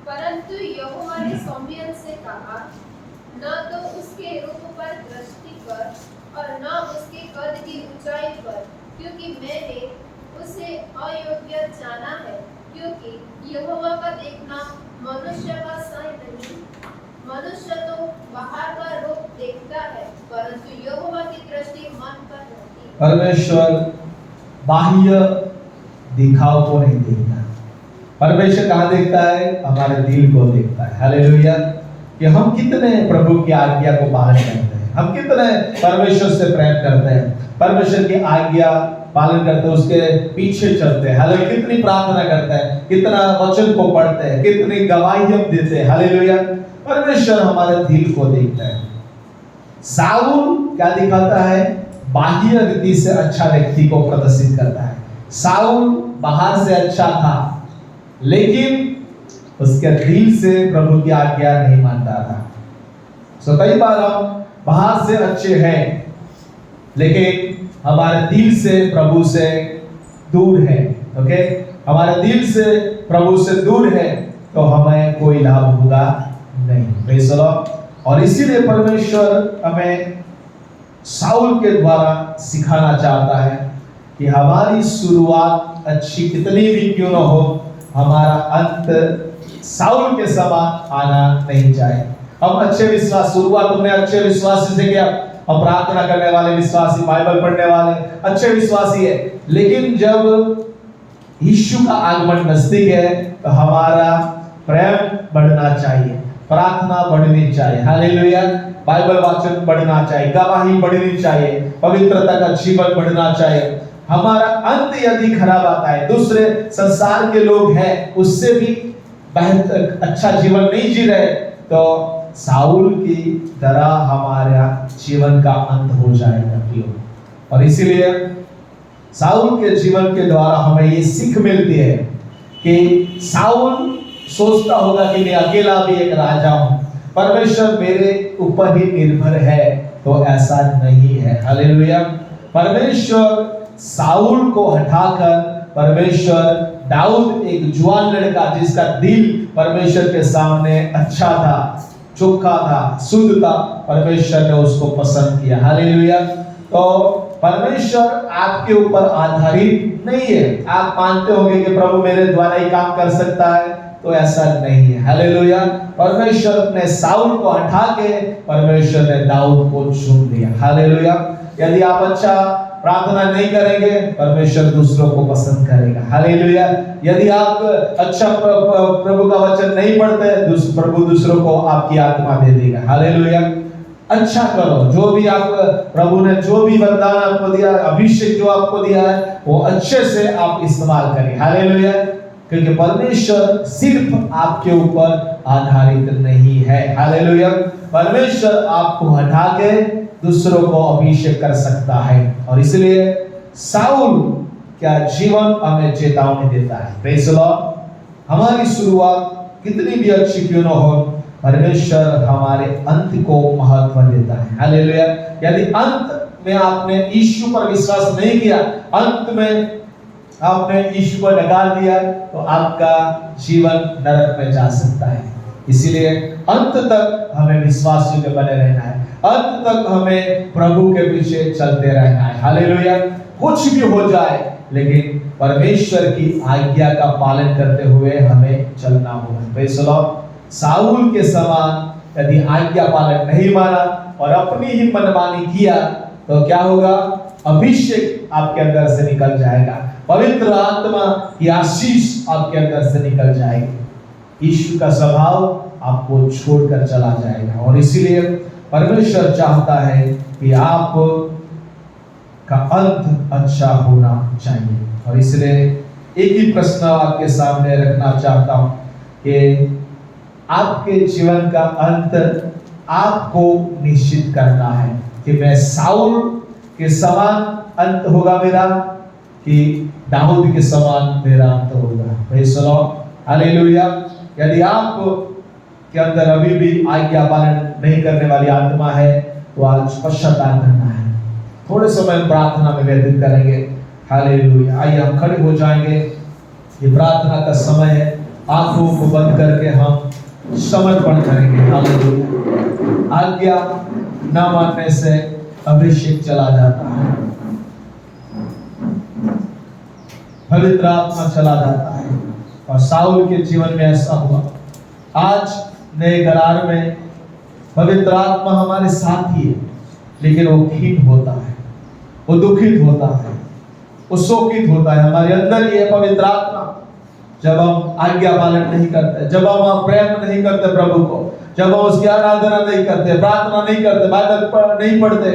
परंतु यहोवा ने शमूएल से कहा, न तो उसके रूप पर दृष्टि कर और न उसके कद की ऊंचाई पर, क्योंकि मैंने उसे अयोग्य जाना है। क्योंकि यहोवा का देखना मनुष्य का सा नहीं, मनुष्य तो बाहर का रूप देखता है, परंतु यहोवा की दृष्टि मन पर रहती है। परमेश्वर बाह्य दिखाव को नहीं देखता। परमेश्वर कहाँ देखता है? हमारे दिल को देखता है। हालेलुया। कि हम कितने प्रभु की आज्ञा को पालन करते हैं, हम कितने परमेश्वर से प्रेम करते हैं, परमेश्वर की आज्ञा पालन करते हैं, उसके पीछे चलते हैं। हालेलुया। कितनी प्रार्थना करते हैं, कितना वचन को पढ़ते हैं, कितनी गवाही हम देते हैं। हालेलुया। परमेश्वर हमारे दिल को देखता है। साउल क्या दिखाता है? बाह्य रीति से अच्छा व्यक्ति को प्रदर्शित करता है। साउल बाहर से अच्छा था, लेकिन उसके दिल से प्रभु की आज्ञा नहीं मानता था। सो कई बार हम बाहर से अच्छे हैं, लेकिन हमारे दिल से प्रभु से दूर है। ओके, हमारे दिल से प्रभु से दूर है, तो हमें कोई लाभ होगा नहीं। Praise the Lord. और इसीलिए परमेश्वर हमें साउल के द्वारा सिखाना चाहता है कि हमारी शुरुआत अच्छी कितनी भी क्यों न हो, हमारा अंत साउल के समान आना नहीं चाहिए। हम अच्छे विश्वास, शुरुआत हमने अच्छे विश्वासी से किया, हम प्रार्थना करने वाले विश्वासी, बाइबल पढ़ने वाले अच्छे विश्वासी है, लेकिन जब यीशु का आगमन नजदीक है तो हमारा प्रेम बढ़ना चाहिए, प्रार्थना बढ़नी चाहिए। हालेलुया। बाइबल वाचन बढ़ना चाहिए, गवाही बढ़नी चाहिए, पवित्रता का जीवन बढ़ना चाहिए। हमारा अंत यदि खराब आता है, दूसरे संसार के लोग हैं उससे भी बेहतर अच्छा जीवन नहीं जी रहे, तो साउल की तरह हमारा जीवन का अंत हो जाएगा। क्यों? और इसीलिए साउल के जीवन के द्वारा हमें ये सीख मिलती है कि साउल सोचता होगा कि मैं अकेला भी एक राजा हूं, परमेश्वर मेरे ऊपर ही निर्भर है, तो ऐसा नहीं है। हालेलुया। परमेश्वर साउल को हटाकर परमेश्वर दाऊद, एक जवान लड़का जिसका दिल परमेश्वर के सामने अच्छा था, चोखा था, शुद्ध था, परमेश्वर ने उसको पसंद किया। हालेलुया। तो परमेश्वर आपके ऊपर आधारित नहीं है। आप मानते होंगे कि प्रभु मेरे द्वारा ही काम कर सकता है, तो ऐसा नहीं है। हालेलुया। परमेश्वर ने साउल को हटा के परमेश्वर ने दाऊद को चुन लिया। हालेलुया। यदि आप अच्छा प्रार्थना नहीं करेंगे, परमेश्वर दूसरों को पसंद करेगा। हालेलुया। यदि आप अच्छा प्रभु का वचन नहीं पढ़ते, प्रभु दूसरों को आपकी आत्मा दे देगा। हालेलुया। अच्छा करो, जो भी आप प्रभु ने जो भी वरदान आपको दिया, अभिषेक जो आपको दिया है, वो अच्छे से आप इस्तेमाल करें। हालेलुया। क्योंकि परमेश्वर सिर्फ आपके ऊपर आधारित नहीं है। हालेलुया। परमेश्वर आपको हटा के दूसरों को अभिषेक कर सकता है। और इसलिए साउल क्या जीवन हमें चेतावनी देता है। Praise the Lord. हमारी शुरुआत कितनी भी अच्छी क्यों न हो, परमेश्वर हमारे अंत को महत्व देता है। हालेलुया। यदि अंत में आपने यीशु पर विश्वास नहीं किया, अंत में आपने यीशु को नकार दिया, तो आपका जीवन नरक में जा सकता है। इसीलिए अंत तक हमें विश्वासियों के बने रहना है, अंत तक हमें प्रभु के पीछे चलते रहना है। हालेलुया। कुछ भी हो जाए, लेकिन परमेश्वर की आज्ञा का पालन करते हुए हमें चलना होगा। Praise the Lord. साउल के समान यदि आज्ञा पालन नहीं माना और अपनी ही मनमानी किया, तो क्या होगा? अभिषेक आपके अंदर से निकल जाएगा, पवित्र आत्मा की आशीष आपके अंदर से निकल जाएगी, यीशु का स्वभाव आपको छोड़कर चला जाएगा। और इसीलिए परमेश्वर चाहता है कि आप का अंत अच्छा होना चाहिए। और इसलिए एक ही प्रश्न आपके सामने रखना चाहता हूं कि आपके जीवन का अंत आपको निश्चित करना है कि मैं साउल के समान अंत होगा मेरा, कि दाऊद के समान मेरा अंत होगा। Praise the Lord. हालेलुया। यदि आप के अंदर अभी भी आज्ञा पालन नहीं करने वाली आत्मा है, तो आज पश्चाताप करना है। थोड़े समय प्रार्थना में व्यतीत करेंगे। हालेलुया। आइए हम खड़े हो जाएंगे, ये प्रार्थना का समय है। आंखों को बंद करके हम समर्पण करेंगे। हालेलुया। आज्ञा न मानने से अभिषेक चला जाता है, पवित्र आत्मा चला जाता है, और साउल के जीवन में ऐसा हुआ। आज नए करार में पवित्र आत्मा हमारे साथ ही है, लेकिन वो खीन होता है, वो दुखित होता है, वो शोकित होता है। हमारे अंदर ही है पवित्र आत्मा। जब हम आज्ञा पालन नहीं करते, जब हम प्रेम नहीं करते प्रभु को, जब हम उसकी आराधना नहीं करते, प्रार्थना नहीं करते, बाइबल नहीं पढ़ते,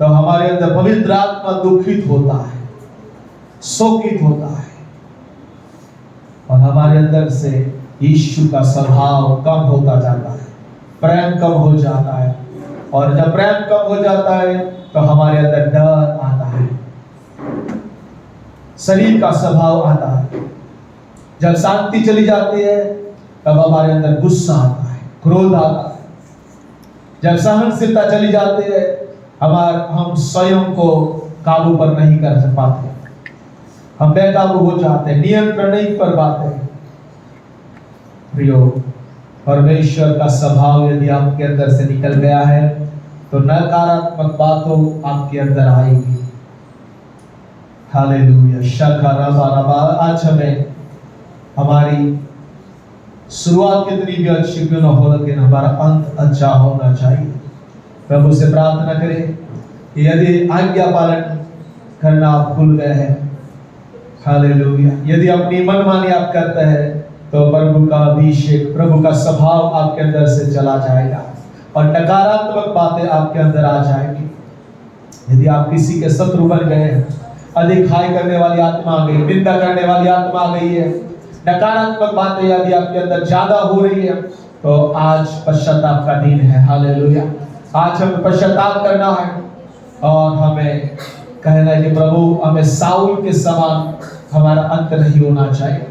तो हमारे अंदर पवित्र आत्मा दुखित होता है, शोकित होता है, और हमारे अंदर से यीशु का स्वभाव कम होता जाता है, प्रेम कम हो जाता है। और जब प्रेम कम हो जाता है तो हमारे अंदर डर आता है, शरीर का स्वभाव आता है। जब शांति चली जाती है तब हमारे अंदर गुस्सा आता है, क्रोध आता है। जब सहनशीलता चली जाती है, हम स्वयं को काबू पर नहीं कर पाते, हम बेकाबू हो जाते हैं, नियंत्रण नहीं कर पाते। प्रियो, परमेश्वर का स्वभाव यदि आपके अंदर से निकल गया है तो नकारात्मक बातों आपके अंदर आएगी। हालेलुया। आज हमें हमारी शुरुआत कितनी भी अच्छी क्यों न हो, लेकिन हमारा अंत अच्छा होना चाहिए। प्रभु से प्रार्थना करें कि यदि आज्ञा पालन करना आप भूल गए हैं, हालेलुया, यदि अपनी मनमानी आप करते हैं, तो प्रभु का अभिषेक, प्रभु का स्वभाव आपके अंदर से चला जाएगा और नकारात्मक बातें आपके अंदर आ जाएंगी। यदि आप किसी के शत्रु बन गए हैं, अधिक हाय करने वाली आत्मा आ गई, निंदा करने वाली आत्मा आ गई है, नकारात्मक बातें यदि आपके अंदर ज्यादा हो रही है, तो आज पश्चाताप का दिन है। हालेलुया। आज हमें पश्चाताप करना है और हमें कहना है कि प्रभु, हमें साउल के समान हमारा अंत नहीं होना चाहिए।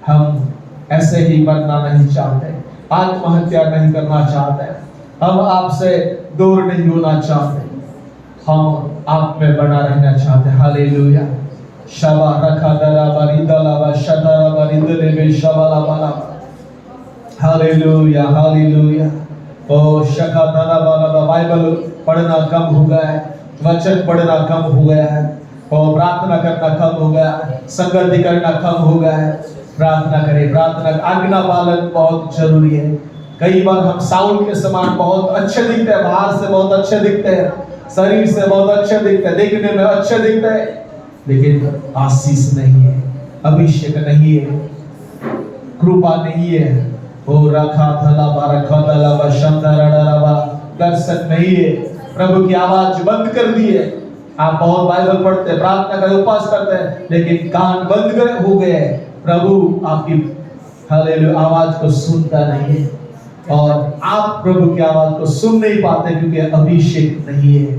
हम ऐसे ही बनना नहीं चाहते, आत्महत्या नहीं करना चाहते, हम आपसे दूर नहीं होना चाहते, हम आप में बना रहना चाहते। हालेलुया। शबा रखा दरा बरिदला व शदरा बरिदले बे शबला बला। Hallelujah, hallelujah. ओ शका दरा बला। बाइबल पढ़ना कम हो गया है, वचन पढ़ना कम हो गया है, और प्रार्थना करना कम हो गया है, संगति करना कम हो गया है। प्रार्थना करें, प्रार्थना, आज्ञा पालन बहुत जरूरी है। कई बार हम साउल के समान बहुत अच्छे दिखते हैं, बाहर से बहुत अच्छे दिखते हैं, शरीर से बहुत अच्छे दिखते हैं, देखने में अच्छे दिखते हैं, लेकिन आशीष नहीं है, अभिषेक नहीं है, कृपा नहीं है। ओ रखा थला बारखा दला व शंदरडरवा, दर्शन नहीं है। प्रभु की आवाज बंद कर दी है। आप बहुत बाइबल पढ़ते हैं, प्रार्थना करते, उपवास करते हैं, लेकिन कान बंद हो गए हैं। प्रभु आपकी हालेलुया आवाज को सुनता नहीं है, और आप प्रभु की आवाज को सुन नहीं पाते क्योंकि अभिषेक नहीं है।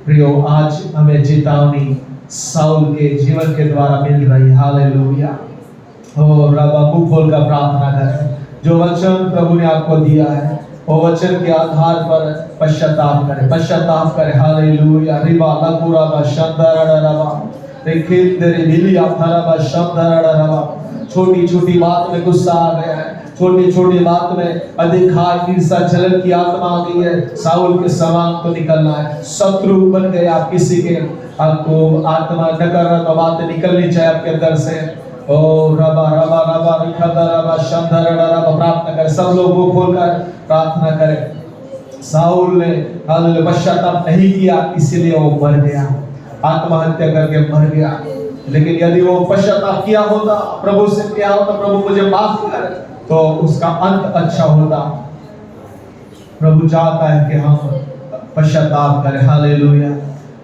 प्रियो, आज हमें चेतावनी साउल के जीवन के द्वारा मिल रही। हालेलुया। ओ रबा, मुंह खोलकर प्रार्थना करें। जो वचन प्रभु ने आपको दिया है, वो वचन के आधार पर पश्चाताप करें, पश्चाताप करें। हालेलुया। रिबा लकुरा बा शंदरडरवा, तेरे बिलिया फरबा शंदरडरवा। छोटी छोटी बात में गुस्सा आ गया है, छोटी छोटी बात में अधिक हाय, ईर्ष्या, जलन की आत्मा आ गई है। साउल के समान तो निकलना है। शत्रु बन गए आप किसी के, आपको आत्मा नकारात्मक बातें निकलनी चाहिए आपके अंदर से। ओ रबा रबा रबा रिखदा रबा शंदरडा रबा। प्रार्थना करें, सब लोग मुंह खोलकर प्रार्थना करें। साउल ने हालेलुया पश्चाताप नहीं किया, इसीलिए वो मर गया, आत्महत्या करके मर गया। लेकिन यदि वो पश्चाताप किया होता, प्रभु से किया होता, प्रभु मुझे माफ कर, तो उसका अंत अच्छा होता। प्रभु चाहता है कि हम पश्चाताप करें। हालेलुया।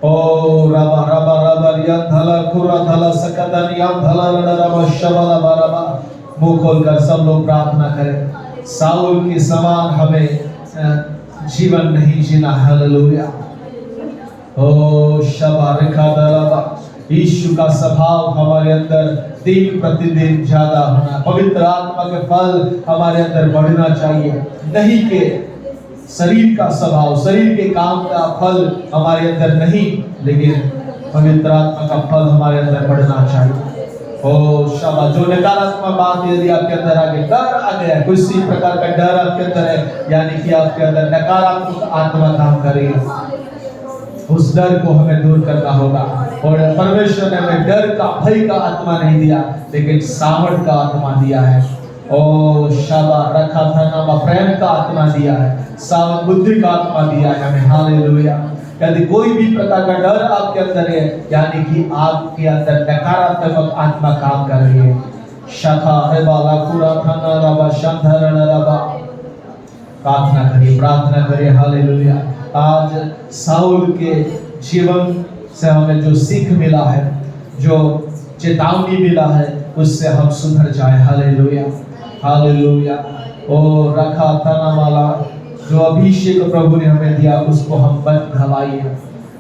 ओ रबा रबा रबा या धला खुरा धला सकदन या धला रबा शबला बरबा। मुंह खोलकर सब लोग प्रार्थना करें। साउल के समान हमें जीवन नहीं जीना। हालेलुया। ओ शबा रेखा दरबा। यीशु का स्वभाव हमारे अंदर दिन प्रतिदिन ज्यादा होना, पवित्र आत्मा के फल हमारे अंदर बढ़ना चाहिए। नहीं के शरीर का स्वभाव, शरीर के काम का फल हमारे अंदर नहीं, लेकिन पवित्र आत्मा का फल हमारे अंदर बढ़ना चाहिए। ओ शाबाश। जो नकारात्मक बात यदि आपके अंदर आगे डर आ गया, किसी प्रकार का डर आपके अंदर है, यानी कि आपके अंदर नकारात्मक आत्मा काम कर रही है, उस डर को हमें दूर करना होगा। और परमेश्वर ने हमें डर का, भय का आत्मा नहीं दिया, लेकिन सामर्थ का आत्मा दिया है। ओ शाबाश। रखा था नाम प्रेम का आत्मा दिया है, सावध बुद्धि का आत्मा दिया है हमें। हालेलुया। यदि कोई भी प्रकार का डर आपके अंदर है, यानी कि आपके अंदर नकारात्मक आत्मा काम कर रही है। शाखा है बाला पूरा थाना रबा शांधरण रबा। प्रार्थना करिए, प्रार्थना करिए। हालेलुया। आज साउल के जीवन से हमें जो सीख मिला है, जो चेतावनी मिला है, उससे हम सुधर जाए। Hallelujah, hallelujah. ओ रखा थाना वाला, जो अभिषेक प्रभु ने हमें दिया उसको हम मत गवाइए।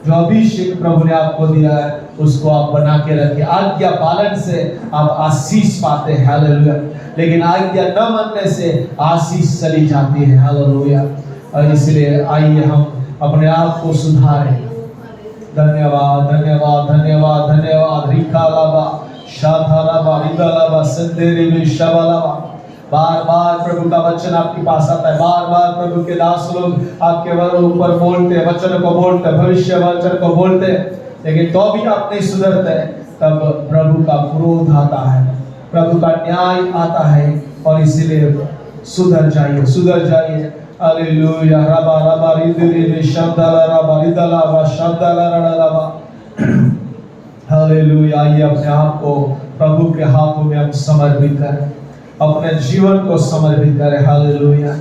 जो अभिषेक प्रभु ने आपको दिया है उसको आप बना के रखिए। आज्ञा पालन से आप आशीष पाते हैं। हालेलुया। लेकिन आज्ञा न मानने से आशीष चली जाती है। हालेलुया। और इसलिए आइए हम अपने आप को सुधारें। धन्यवाद, धन्यवाद, धन्यवाद, धन्यवाद। रिका लाबा शाथा लाबा रिदा लाबा संदेरी में शबा लाबा। बार बार प्रभु का वचन आपके पास आता है, बार बार प्रभु के दास लोग आपके ऊपर बोलते, वचन को बोलते, भविष्य वचन को बोलते, लेकिन तो भी आप नहीं सुधरते। तब प्रभु का क्रोध आता है, प्रभु का न्याय आता है, और इसीलिए सुधर जाइए, सुधर जाइए। हालेलुया। रबा रबा रिदली शब्दला रबा रिदला वा शब्दला रबा। हालेलुया। आइए अपने आप को प्रभु के हाथों में हम समर्पित करें, अपने जीवन को समर्पित करें। हालेलुया।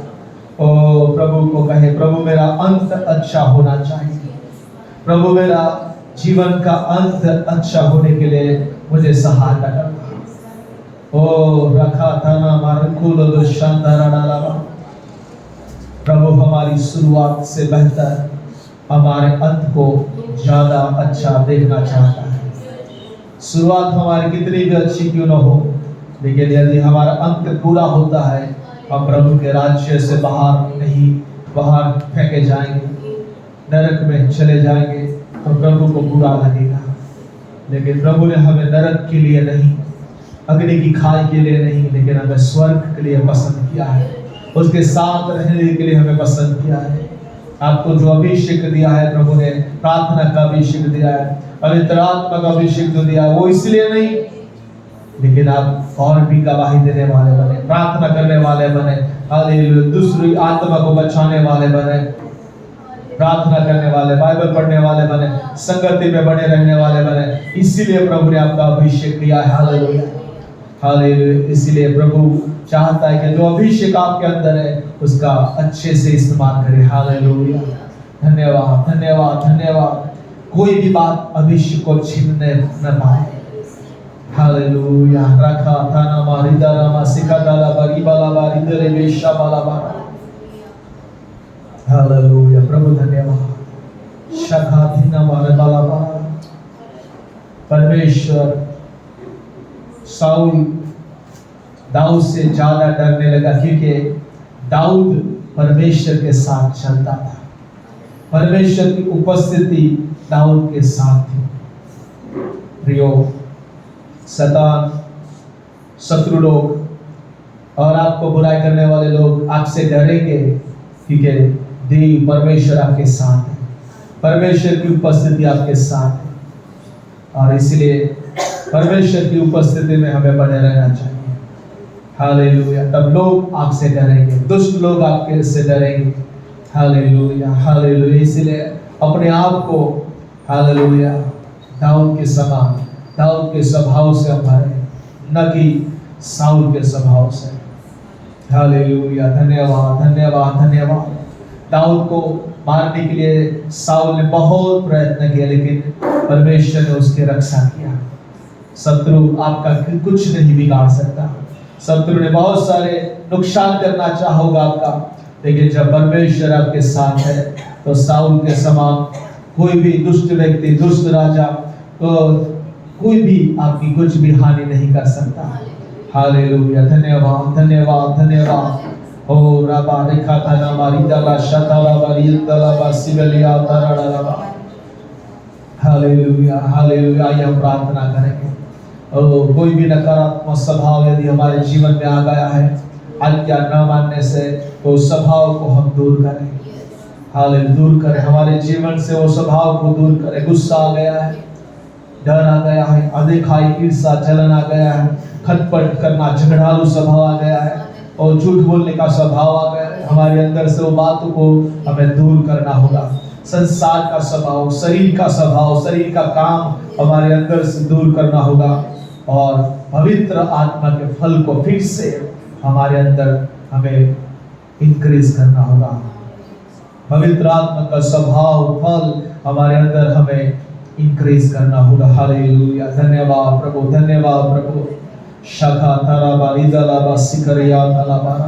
ओ प्रभु को कहे, प्रभु मेरा अंत अच्छा होना चाहिए, प्रभु मेरा जीवन का अंत अच्छा होने के लिए मुझे सहायता करना। ओ रखा था ना मारकुल शांतारा। प्रभु हमारी शुरुआत से बेहतर हमारे अंत को ज्यादा अच्छा देखना चाहता है। शुरुआत हमारी कितनी भी अच्छी क्यों न हो, लेकिन यदि हमारा अंत पूरा होता है, हम प्रभु के राज्य से बाहर फेंके जाएंगे, नरक में चले जाएंगे, तो प्रभु को बुरा लगेगा। लेकिन प्रभु ने हमें नरक के लिए नहीं, अग्नि की खाई के लिए नहीं, लेकिन हमें स्वर्ग के लिए पसंद किया है, उसके साथ रहने के लिए हमें पसंद किया है। आपको जो अभिषेक दिया है, प्रभु ने प्रार्थना का अभिषेक दिया है, पवित्र आत्मा का अभिषेक जो दिया है, वो इसलिए नहीं, लेकिन आप और भी गवाही देने वाले बने, प्रार्थना करने वाले बने। हालेलुया। दूसरी आत्मा को बचाने वाले बने, प्रार्थना करने वाले, बाइबल पढ़ने वाले बने, संगति में बने रहने वाले बने। इसीलिए प्रभु ने आपका अभिषेक दिया है। Hallelujah, hallelujah. इसीलिए प्रभु चाहता है कि जो अभिषेक आपके अंदर है उसका अच्छे से इस्तेमाल करें। हालेलुया। धन्यवाद, धन्यवाद, धन्यवाद। कोई भी बात अभिषेक को छीनने न पाए। हालेलुया। रखा था ना मारिदा मा सिकादाला बरीबाला बारिदरे बेशा बाला। हालेलुया। प्रभु धन्यवाद। शखा धीना मारे बाला बाला। परमेश्वर साउल दाऊद से ज्यादा डरने लगा, क्योंकि दाऊद परमेश्वर के साथ चलता था, परमेश्वर की उपस्थिति दाऊद के साथ थी। प्रियो, शैतान, शत्रु लोग और आपको बुराई करने वाले लोग आपसे डरेंगे, क्योंकि देव परमेश्वर आपके साथ है, परमेश्वर की उपस्थिति आपके साथ है। और इसलिए परमेश्वर की उपस्थिति में हमें बने रहना चाहिए। हालेलुया। तब लोग आपसे डरेंगे, दुष्ट लोग आपके से डरेंगे। Hallelujah, hallelujah. इसलिए अपने आप को हालेलुया दाऊद के समान, दाऊद के स्वभाव से हम भरें, न कि साउल के स्वभाव से। हालेलुया। धन्यवाद, धन्यवाद, धन्यवाद। दाऊद को मारने के लिए साउल ने बहुत प्रयत्न किया, लेकिन परमेश्वर ने उसकी रक्षा किया। शत्रु आपका कुछ नहीं बिगाड़ सकता। शत्रु ने बहुत सारे नुकसान करना चाहा होगा आपका, लेकिन जब परमेश्वर आपके साथ है तो साउल के समान कोई भी दुष्ट व्यक्ति, दुष्ट राजा, तो कोई भी आपकी कुछ भी हानि नहीं कर सकता। हालेलुया। धन्यवाद, धन्यवाद, धन्यवाद। ओ रबा रेखा थाना मारी दला शताला बारी दला बासिबलिया तरड़ला। Hallelujah hallelujah. आइए हम प्रार्थना करेंगे। ओ कोई भी नकारात्मक स्वभाव यदि हमारे जीवन में आ गया है, आज्ञा न मानने से, तो स्वभाव को हम दूर करें। हालेलुया, दूर करें हमारे जीवन से वो स्वभाव को दूर करें। गुस्सा आ गया है, डर आ गया है, अदेखाई, ईर्ष्या, जलन आ गया है, खटपट करना, झगड़ालू स्वभाव आ गया है, और झूठ बोलने का स्वभाव आ गया है। हमारे अंदर से वो बातों को हमें दूर करना होगा। संसार का स्वभाव, शरीर का स्वभाव, शरीर का काम हमारे अंदर से दूर करना होगा, और पवित्र आत्मा के फल को फिर से हमारे अंदर हमें इंक्रीज करना होगा। पवित्र आत्मा का स्वभाव, फल हमारे अंदर हमें इंक्रीज करना होगा। हालेलुया। धन्यवाद प्रभु, धन्यवाद प्रभु। शाखा तारा बारी दला बासिकरिया दला बारा।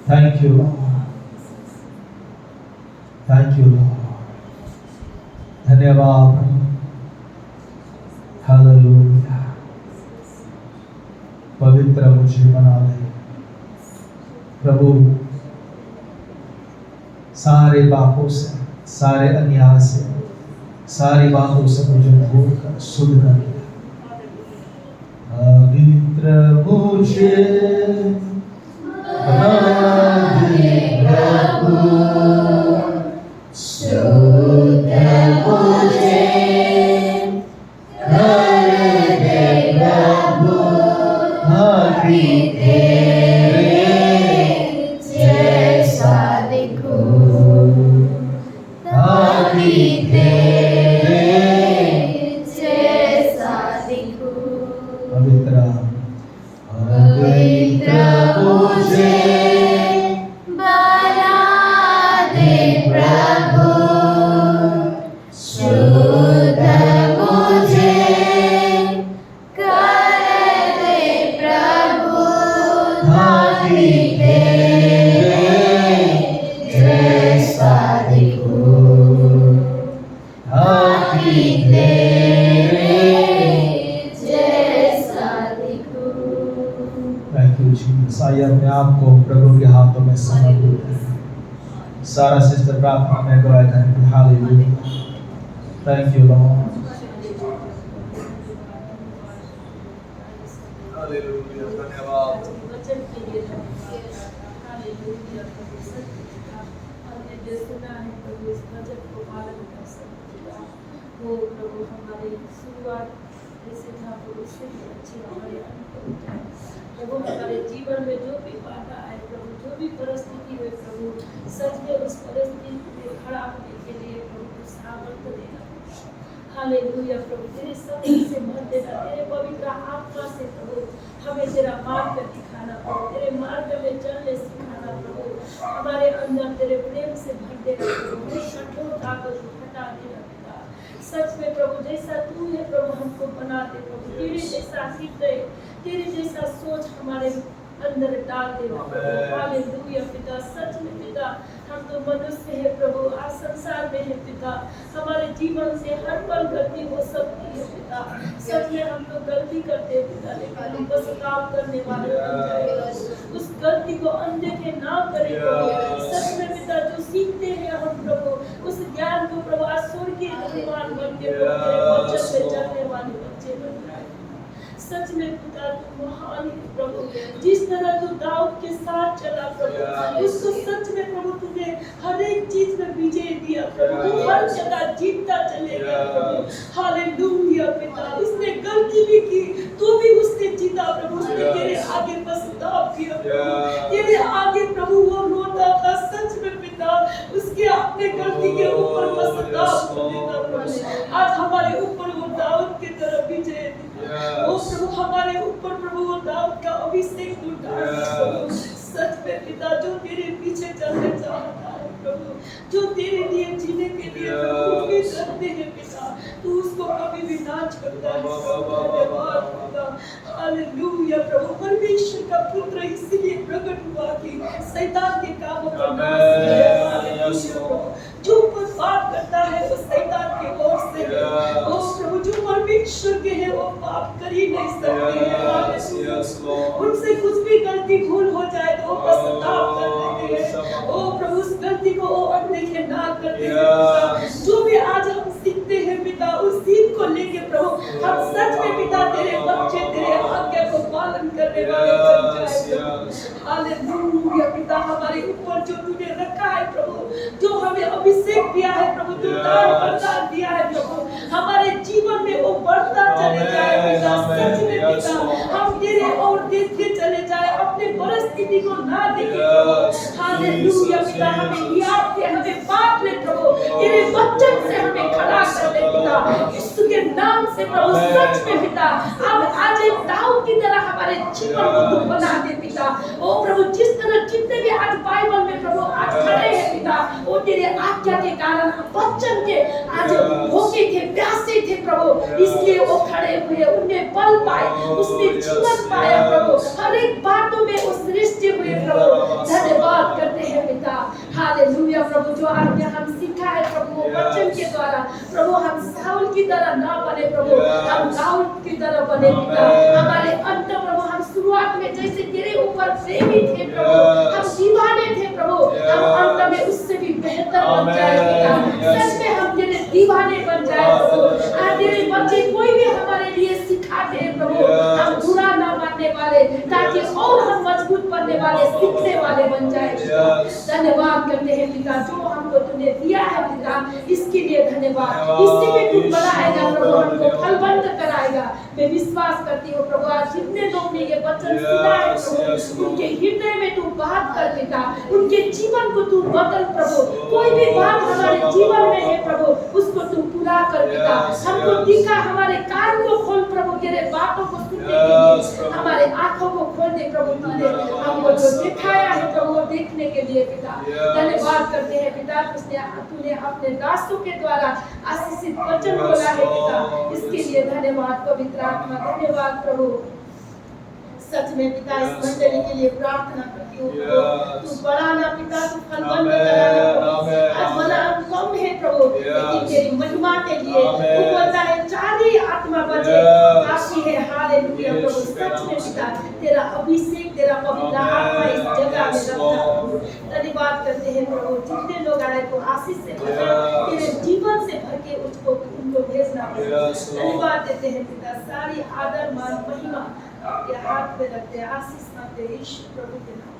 Thank you Lord, thank you Lord. धन्यवाद प्रभु। हालेलुया। पवित्र मुझे बना दे प्रभु, सारे पापों से, सारे अन्याय से, सारी बातों से मुझे दूर कर, शुद्ध कर दे। पवित्र मुझे बना दे प्रभु, शुद्ध मुझे कर दे प्रभु, ताकि तेरे जैसा दिखूं, ताकि तेरे जैसा दिखूं। पवित्र पवित्र मुझे बना दे प्रभु, शुद्ध मुझे कर दे प्रभु, ताकि तेरे जैसा दिखूं, ताकि तेरे जैसा दिखूं। Thank you Jesus. आइए अपने आप को प्रभु के हाथों में समर्पित करें। सारा सिस्टर प्रार्थना में गवाह करें। Hallelujah. Thank you Lord. Hallelujah. धन्यवाद। वचन के लिए धन्यवाद। हालेलुया प्रभु, सत्य पिता, हमने जो सुना है प्रभु, इस वचन को पालन कर सकते हैं। वो प्रभु हमारी शुरुआत जैसे था प्रभु, उससे भी अच्छी हमारे अंत हो जाए प्रभु। हमारे जीवन में जो भी बाधा है प्रभु, जो भी परिस्थिति है प्रभु, सच में उस परिस्थिति में खड़ा होने के लिए प्रभु कुछ सामर्थ्य देना। हालेलुया प्रभु, तेरे शक्ति से भर देना, तेरे पवित्र आत्मा से प्रभु हमें तेरा मार्ग दिखाना प्रभु, तेरे मार्ग में चलने सिखाना प्रभु। हमारे अंदर तेरे प्रेम से भर देना प्रभु, हमें कठोरता को हटा देना पिता। सच में प्रभु, जैसा तू है प्रभु हमको बना दे प्रभु, तेरे जैसा हृदय, तेरे जैसा सोच हमारे अंदर डाल देना प्रभु। हालेलुया पिता, सच में पिता हम तो मनुष्य है प्रभु, आज संसार में है पिता, हमारे जीवन से हर पल गलती हो सकती है पिता। सच में हम तो गलती करते हैं पिता, लेकिन हम पश्चाताप करने वाले बन जाएगा। उस गलती को अनदेखे ना करें प्रभु। सच में पिता, जो सीखते हैं हम प्रभु, उस ज्ञान को प्रभु आज स्वर्गीय धनवान बन के प्रभु तेरे वचन में चलने वाले बच्चे बन जाए। सच में पिता तू महान है प्रभु, जिस तरह तू दाऊद के साथ चला प्रभु, उसको सच में प्रभु तूने हर एक चीज में विजय दिया प्रभु, तू हर जगह जीतता चलेगा प्रभु। हालेलुया पिता, उसने गलती भी की तो भी उसने जीता प्रभु, उसने तेरे आगे पश्चाताप किया प्रभु, तेरे आगे प्रभु वो रोता था। सच में पिता, उसके अपने गलती के ऊपर पश्चाताप करता प्रभु। आज हमारे ऊपर वो दाऊद की तरह विजय ओ प्रभु, हमारे ऊपर प्रभु वो दाऊद का अभिषेक उठा प्रभु। सच में पिता, जो तेरे पीछे चलने चाहता है प्रभु, जो तेरे लिए जीने के लिए उम्मीद रखते हैं पिता, तू उसको कभी भी ना छोड़ता है। धन्यवाद पिता। हालेलुया प्रभु, परमेश्वर का पुत्र इसलिए प्रकट हुआ कि शैतान के कामों को नाश करे। हालेलुया प्रभु, जो पाप करता है वो शैतान के ओर से है। ओ प्रभु, जो परमेश्वर परमेश्वर के हैं वो पाप कर ही नहीं सकते हैं। Yes, yes, Lord. उनसे कुछ भी गलती भूल हो जाए तो वो पश्चाताप कर लेते हैं। ओ प्रभु उस गलती को वो अनदेखे ना करते हैं पिता। जो भी आज हम सीखते हैं पिता उस सीख को लेके प्रभु हम सच में पिता तेरे बच्चे तेरे आज्ञा को पालन करने वाले बन जाए प्रभु। हालेलुया पिता हमारे ऊपर जो तूने रखा है प्रभु, जो हमें अभिषेक दिया है प्रभु, जो दान वरदान दिया है प्रभु, हमारे जीवन में वो बढ़ता चले जाए पिता। सच में पिता हम तेरे और देखते चले जाए, अपने परिस्थिति को ना देखे प्रभु। हालेलुया पिता हमें याद दे, हमें बात ले प्रभु, तेरे वचन से हमें खड़ा कर दे पिता, यीशु के नाम से प्रभु। सच में पिता अब आज एक दाऊद की तरह हमारे जीवन को तू बना दे पिता। ओ प्रभु जिस तरह जितने भी आज बाइबल में प्रभु आज खड़े हैं पिता, वो तेरे आज्ञा के कारण वचन के आज भूखे थे प्यासे थे प्रभु, इसलिए वो खड़े हुए, उन्हें बल पाए, उसने जीवन पाया प्रभु, हर एक बातों में उस सृष्टि हुए प्रभु। धन्यवाद करते हैं पिता। हालेलुया प्रभु जो आज्ञा हम सीखा है प्रभु वो वचन के द्वारा प्रभु, हम साउल की तरह ना बने प्रभु, हम दाऊद की तरह बने पिता। हमारे अंत प्रभु हम शुरुआत में जैसे तेरे ऊपर प्रेमी थे प्रभु, हम दीवाने थे प्रभु, हम अंत में उससे भी बेहतर बन जाए पिता। सच में हम तेरे दीवाने बन जाए प्रभु। आज तेरे बच्चे कोई भी हमारे लिए सिखाते हैं प्रभु, हम बुरा ना मानने वाले, ताकि और हम मजबूत बनने वाले सीखने वाले बन जाए पिता। धन्यवाद करते हैं पिता जो हमको तूने दिया है पिता, इसके लिए धन्यवाद। इससे भी तू बढ़ाएगा प्रभु, हमको फलवंत कराएगा। मैं विश्वास करती हूँ प्रभु आज जितने लोग ने ये वचन सुना है प्रभु, उनके हृदय में तू बात कर पिता, उनके जीवन को तू बदल प्रभु। कोई भी बात हमारे जीवन में है प्रभु उसको तू पूरा कर पिता। हमको दिखा, हमारे कान को खोल प्रभु, तेरे बातों को सुनने के लिए हमारे आंखों को खोल दे प्रभु। तूने हमको जो दिखाया है प्रभु देखने के लिए पिता धन्यवाद करते हैं पिता। तूने अपने दासों के द्वारा आशीषित वचन बोला है पिता, इसके लिए धन्यवाद पवित्र आत्मा। धन्यवाद प्रभु। सच में पिता इस मंडली के लिए प्रार्थना करती हूँ तू बढ़ाना पिता, तू फलवंत कराना प्रभु। आज भला हम कम है प्रभु, लेकिन तेरी महिमा के लिए तू बोलता है चारी आत्मा बचे काफी है। हालेलुया प्रभु। सच में पिता तेरा अभिषेक, तेरा पवित्र आत्मा इस जगह में रखता प्रभु। धन्यवाद करते हैं प्रभु जितने लोग आए को आशीष से भर, तेरे जीवन से भर के उनको भेजना प्रभु। धन्यवाद देते हैं पिता। सारी आदर मान महिमा आपके हाथ में रखते हैं। आशीष मांगते हैं यीशु प्रभु के नाम।